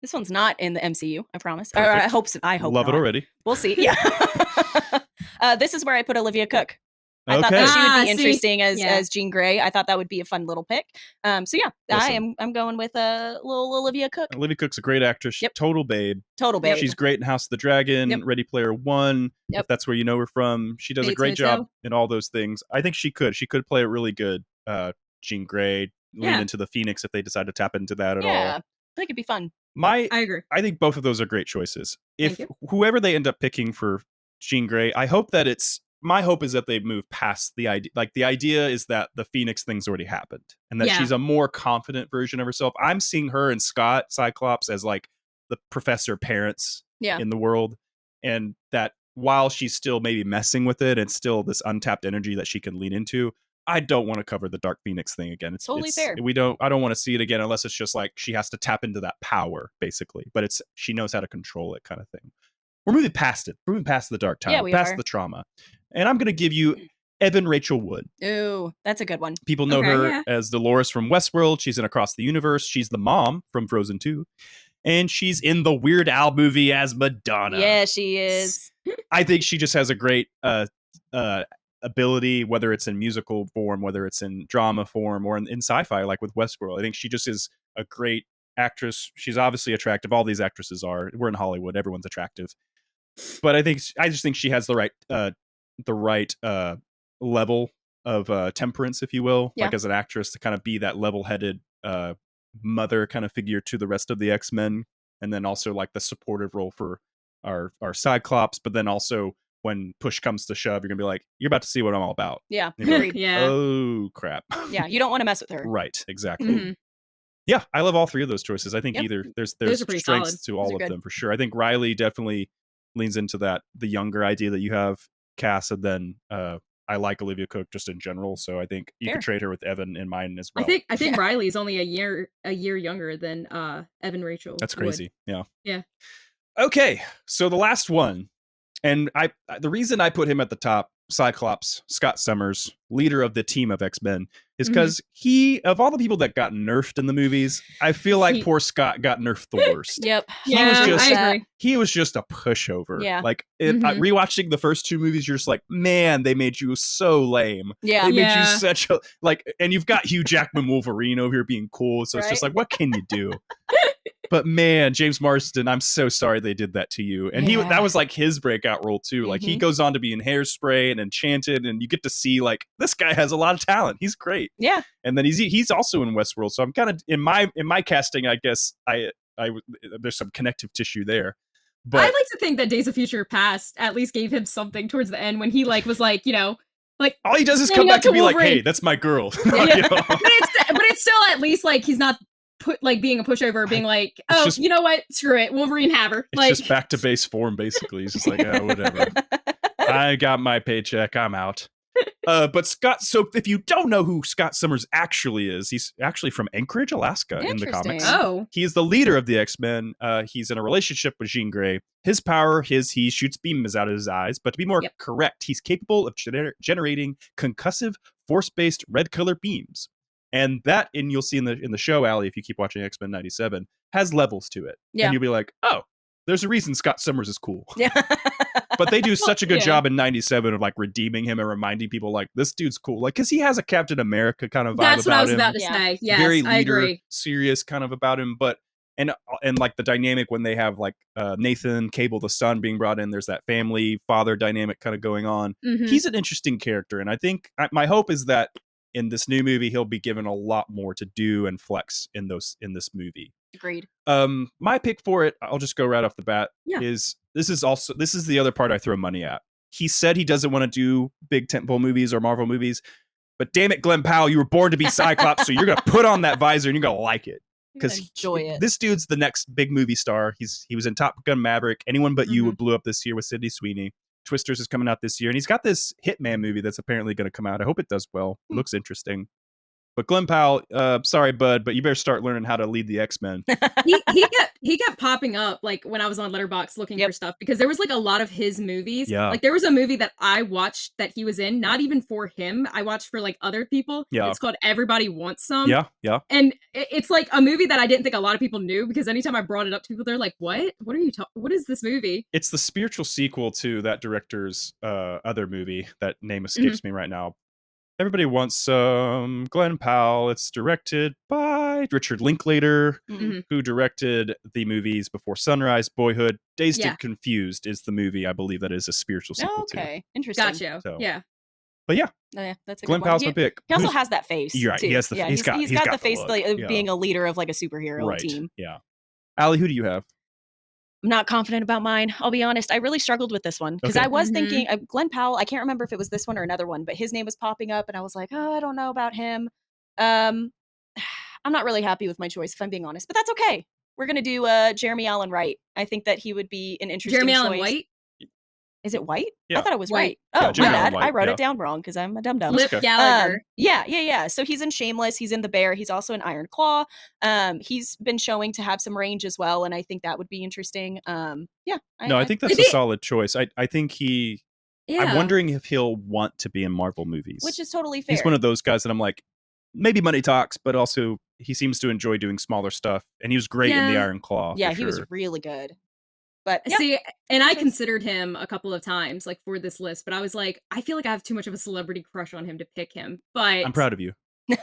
This one's not in the MCU, I promise. Or Perfect. I hope so. I hope Love not. it already. We'll see. Yeah. This is where I put Olivia Cook. I thought Okay. that she would Ah, be see, interesting yeah. as Jean Grey. I thought that would be a fun little pick. So yeah, Listen. I'm going with little Olivia Cook. Olivia Cook's a great actress. Yep. Total babe. Total babe. She's great in House of the Dragon, Yep. Ready Player One, Yep. if that's where you know her from. She does a Bates great job Motel. in all those things. I think she could. She could play a really good Jean Grey, lean Yeah. into the Phoenix if they decide to tap into that at Yeah, all. I think it'd be fun. I agree. think both of those are great choices. If Thank whoever they end up picking for Jean Grey, I hope that my hope is that they move past the idea. Like the idea is that the Phoenix thing's already happened and that Yeah. she's a more confident version of herself. I'm seeing her and Scott Cyclops as like the professor parents Yeah. in the world, and that while she's still maybe messing with it and still this untapped energy that she can lean into, I don't want to cover the Dark Phoenix thing again. It's Totally fair. I don't want to see it again unless it's just like she has to tap into that power basically, but she knows how to control it kind of thing. We're moving past it. We're moving past the dark time, Yeah, we past are. the trauma. And I'm going to give you Evan Rachel Wood. Ooh, that's a good one. People know Okay, her yeah. as Dolores from Westworld. She's in Across the Universe. She's the mom from Frozen 2. And she's in the Weird Al movie as Madonna. Yeah, she is. I think she just has a great ability, whether it's in musical form, whether it's in drama form, or in sci-fi, like with Westworld. I think she just is a great actress. She's obviously attractive. All these actresses are. We're in Hollywood. Everyone's attractive. But I just think she has the right level of temperance, if you will, Yeah. like as an actress, to kind of be that level-headed mother kind of figure to the rest of the X-Men, and then also like the supportive role for our Cyclops, but then also when push comes to shove, you're gonna be like, you're about to see what I'm all about. Yeah, And you're like, agreed. Yeah. oh crap. Yeah, you don't want to mess with her. Right, exactly. Mhm. Yeah, I love all three of those choices. I think Yep. either there's Those are pretty strengths solid. to Those all are of good. them for sure. I think Riley definitely leans into the younger idea that you have, Cass, and then I like Olivia Cook just in general, so I think you Fair. could trade her with Evan in mine as well. I think Yeah. Riley is only a year younger than Evan Rachel. That's Wood. crazy. Yeah. Yeah. Okay, so the last one, and the reason I put him at the top, Cyclops, Scott Summers, leader of the team of X-Men, is because he, of all the people that got nerfed in the movies, I feel like poor Scott got nerfed the worst. Yep. Yeah, just- I agree. He was just a pushover. Yeah. Like Mhm. rewatching the first two movies, you're just like, man, they made you so lame. Yeah. They made you Yeah. such a and you've got Hugh Jackman Wolverine over here being cool, so it's just Right. like, what can you do? But man, James Marsden, I'm so sorry they did that to you. And Yeah. that was like his breakout role too. Like he Mhm. goes on to be in Hairspray and Enchanted, and you get to see like this guy has a lot of talent. He's great. Yeah. And then he's also in Westworld. So I'm kind of in my casting, I guess I there's some connective tissue there. But I'd like to think that Days of Future Past at least gave him something towards the end when he like was like, like all he does is standing come up back and to be like, Wolverine. "Hey, that's my girl." Yeah. You know? but it's still at least like he's not being a pushover, being like, oh, just- you know what? Screw it, Wolverine have her. It's Like, just back to base form, basically. He's just like, oh, whatever. I got my paycheck. I'm out. But Scott, so if you don't know who Scott Summers actually is, he's actually from Anchorage, Alaska in the comics. Interesting. oh, He is the leader of the X-Men. He's in a relationship with Jean Grey. His power, he shoots beams out of his eyes, but to be more Yep. correct, he's capable of generating concussive, force-based red color beams. And that, and you'll see in the show, Allie, if you keep watching X-Men 97, has levels to it. Yeah. And you'll be like, oh, there's a reason Scott Summers is cool. Yeah. But they do such a good yeah. job in 97 of like redeeming him and reminding people like this dude's cool. Like, because he has a Captain America kind of vibe that's what about I was him. about to Yeah. say. Yes, Very I leader, agree. serious kind of about him. But and like the dynamic when they have like Nathan, Cable, the son being brought in, there's that family father dynamic kind of going on. Mhm. He's an interesting character. And I think my hope is that in this new movie, he'll be given a lot more to do and flex in this movie. Agreed. My pick for it, I'll just go right off the bat, Yeah. is this is the other part I throw money at. He said he doesn't want to do big tentpole movies or Marvel movies, but damn it, Glenn Powell, you were born to be Cyclops, so you're gonna put on that visor and you're gonna like it. Because Enjoy it. this dude's the next big movie star. He was in Top Gun Maverick. Anyone But You Mhm. blew up this year with Sydney Sweeney. Twisters is coming out this year, and he's got this Hitman movie that's apparently going to come out. I hope it does well. It looks interesting. But Glenn Powell, sorry, bud, but you better start learning how to lead the X-Men. he kept popping up like when I was on Letterboxd looking for stuff because there was like a lot of his movies. Yeah. Like there was a movie that I watched that he was in, not even for him. I watched for like other people. Yeah. It's called Everybody Wants Some. Yeah. And it's like a movie that I didn't think a lot of people knew because anytime I brought it up to people, they're like, "What? What are you talking? What is this movie?" It's the spiritual sequel to that director's other movie. That name escapes me right now. Everybody Wants Some. Glenn Powell. It's directed by Richard Linklater, who directed the movies Before Sunrise, Boyhood. Dazed and Confused is the movie I believe that is a spiritual sequel to. Okay, interesting. Gotcha. So. Yeah. But yeah, that's a Glenn good one. Powell's my pick. He also has that face. You're right. Too. He has the. Yeah, he's got the face look. like, of being a leader of like a superhero team. Yeah. Allie, who do you have? I'm not confident about mine. I'll be honest. I really struggled with this one because I was thinking Glenn Powell. I can't remember if it was this one or another one, but his name was popping up, and I was like, oh, I don't know about him. I'm not really happy with my choice, if I'm being honest, but that's okay. We're gonna do Jeremy Allen White. I think that he would be an interesting Jeremy choice. Allen White. Is it White? Yeah. I thought it was White. White. Oh, Jeremy my Allen bad. White, I wrote it down wrong because I'm a dum-dum. Lip Gallagher. Yeah. So he's in Shameless. He's in The Bear. He's also in Iron Claw. He's been showing to have some range as well, and I think that would be interesting. I think that's a solid choice. I think he. Yeah. I'm wondering if he'll want to be in Marvel movies, which is totally fair. He's one of those guys that I'm like, maybe money talks, but also he seems to enjoy doing smaller stuff, and he was great in the Iron Claw. Yeah, he was really good. But see, and I considered him a couple of times, like for this list, but I was like, I feel like I have too much of a celebrity crush on him to pick him. But I'm proud of you. As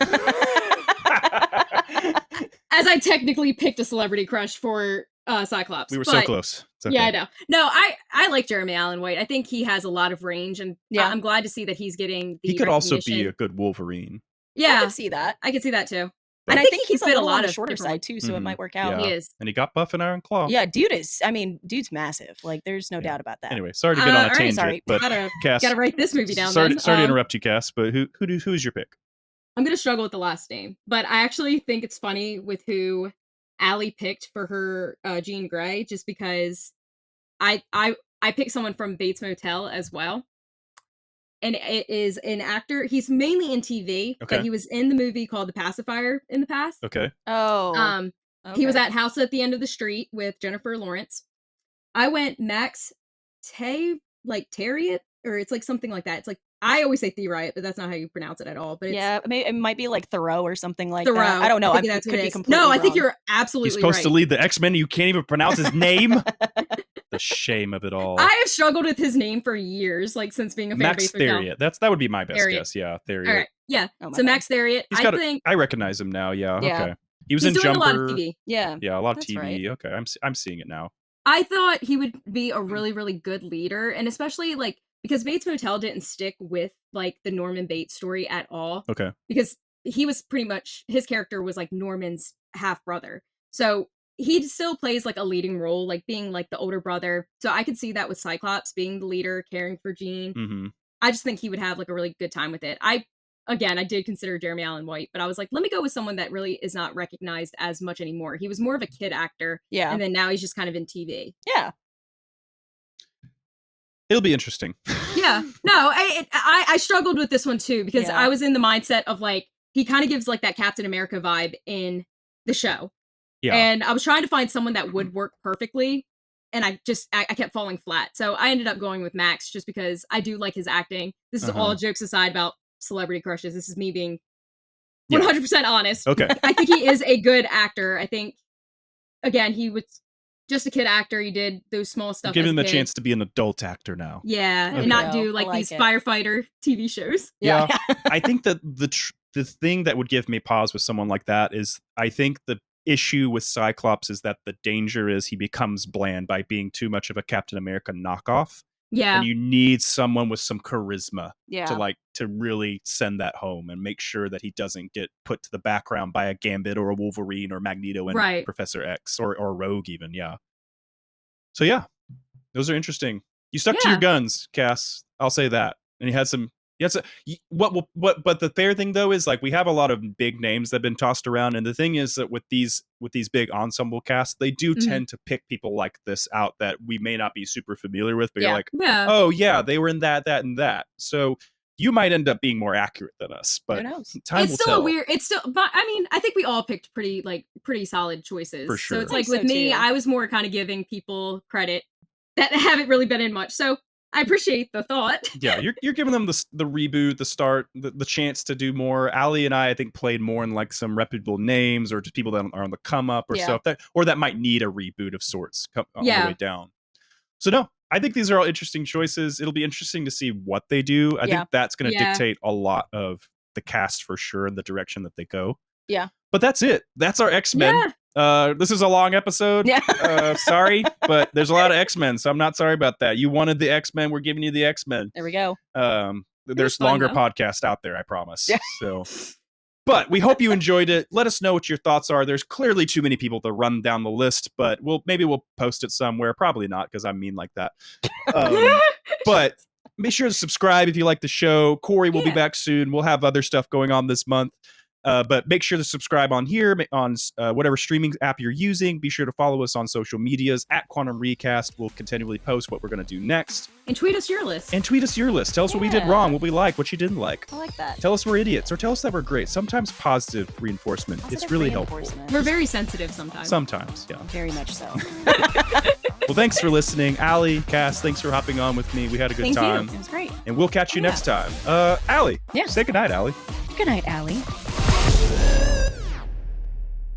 I technically picked a celebrity crush for Cyclops. We were so close. Okay. Yeah, I know. No, I like Jeremy Allen White. I think he has a lot of range, and I'm glad to see that he's getting the He could also be a good Wolverine. Yeah, I could see that. I could see that too. And I think he's fit a lot of shorter side too, so it might work out. He is. And he got buff in Iron Claw. Yeah, dude's massive. Like, there's no doubt about that. Anyway, sorry to get on a tangent, sorry. but Cass, gotta write this movie down. Sorry to interrupt you, Cass, but who is your pick? I'm gonna struggle with the last name, but I actually think it's funny with who Allie picked for her Jean Grey, just because I picked someone from Bates Motel as well. And it is an actor. He's mainly in TV, but he was in the movie called The Pacifier in the past. Okay. Oh. He was at House at the End of the Street with Jennifer Lawrence. I went Max Terriot, or it's like something like that. It's like, I always say Theriot, but that's not how you pronounce it at all. But it might be like Thoreau or something like that. I don't know. I could be completely wrong. I think you're absolutely He's supposed right. to lead the X-Men. You can't even pronounce his name. The shame of it all. I have struggled with his name for years, like since being a fan Max of Bates Motel. Theriot. That would be my best guess. Yeah, Theriot. All right. Yeah. So Max Theriot. I recognize him now. Yeah. Okay. He was in doing Jumper. A lot of TV. Yeah, a lot of TV. Right. Okay, I'm seeing it now. I thought he would be a really, really good leader, and especially like because Bates Motel didn't stick with like the Norman Bates story at all. Okay. Because he was pretty much, his character was like Norman's half brother. So he still plays like a leading role, like being like the older brother. So I could see that with Cyclops being the leader, caring for Jean. Mm-hmm. I just think he would have like a really good time with it. I did consider Jeremy Allen White, but I was like, let me go with someone that really is not recognized as much anymore. He was more of a kid actor. Yeah. And then now he's just kind of in TV. Yeah. It'll be interesting. Yeah. No, I struggled with this one too, because I was in the mindset of like, he kind of gives like that Captain America vibe in the show. Yeah. And I was trying to find someone that would work perfectly. And I kept falling flat. So I ended up going with Max just because I do like his acting. This is all jokes aside about celebrity crushes. This is me being 100% honest. Okay. I think he is a good actor. I think, again, he was just a kid actor. He did those small stuff. Give him the chance to be an adult actor now. Yeah. And not do like these firefighter TV shows. Yeah. I think that the thing that would give me pause with someone like that is I think the issue with Cyclops is that the danger is he becomes bland by being too much of a Captain America knockoff. Yeah. And you need someone with some charisma to really send that home and make sure that he doesn't get put to the background by a Gambit or a Wolverine or Magneto and Professor X or Rogue even. Yeah. So yeah, those are interesting. You stuck to your guns, Cass. I'll say that. And he had some. Yes. But the fair thing though is like we have a lot of big names that have been tossed around, and the thing is that with these big ensemble casts, they do tend to pick people like this out that we may not be super familiar with, but you're like, oh yeah, they were in that, and that. So You might end up being more accurate than us, but Who knows? time It's will still tell. a weird. It's still, but I mean, I think we all picked pretty solid choices. For sure. So it's like I think with so, me, too. I was more kind of giving people credit that haven't really been in much. So I appreciate the thought. Yeah, you're giving them the reboot, the start, the chance to do more. Aly and I think, played more in like some reputable names or just people that are on the come up or Yeah. stuff that might need a reboot of sorts on the Yeah. way down. So no, I think these are all interesting choices. It'll be interesting to see what they do. I Yeah. think that's going to Yeah. dictate a lot of the cast for sure and the direction that they go. Yeah. But that's it. That's our X-Men. This is a long episode. Yeah. Sorry, but there's a lot of X-Men, so I'm not sorry about that. You wanted the X-Men, we're giving you the X-Men. There we go. There's fun, longer though. podcasts out there, I promise. Yeah. So, but we hope you enjoyed it. Let us know what your thoughts are. There's clearly too many people to run down the list, but we'll post it somewhere. Probably not, because I'm mean like that. But make sure to subscribe if you like the show. Corey will be Yeah. back soon. We'll have other stuff going on this month. But make sure to subscribe on here, on whatever streaming app you're using. Be sure to follow us on social medias at Quantum Recast. We'll continually post what we're going to do next. And tweet us your list. And tweet us your list. Tell us what we did Yeah. wrong, what we like, what you didn't like. I like that. Tell us we're idiots, or tell us that we're great. Sometimes positive reinforcement. It's Positive really helpful. reinforcement. We're very sensitive sometimes. Sometimes, yeah. Very much so. Well, thanks for listening. Aly, Cass, thanks for hopping on with me. We had a good Thank you. time. It was great. And we'll catch you Yeah. next time. Aly, Yeah. say goodnight, Aly. Good night, Aly.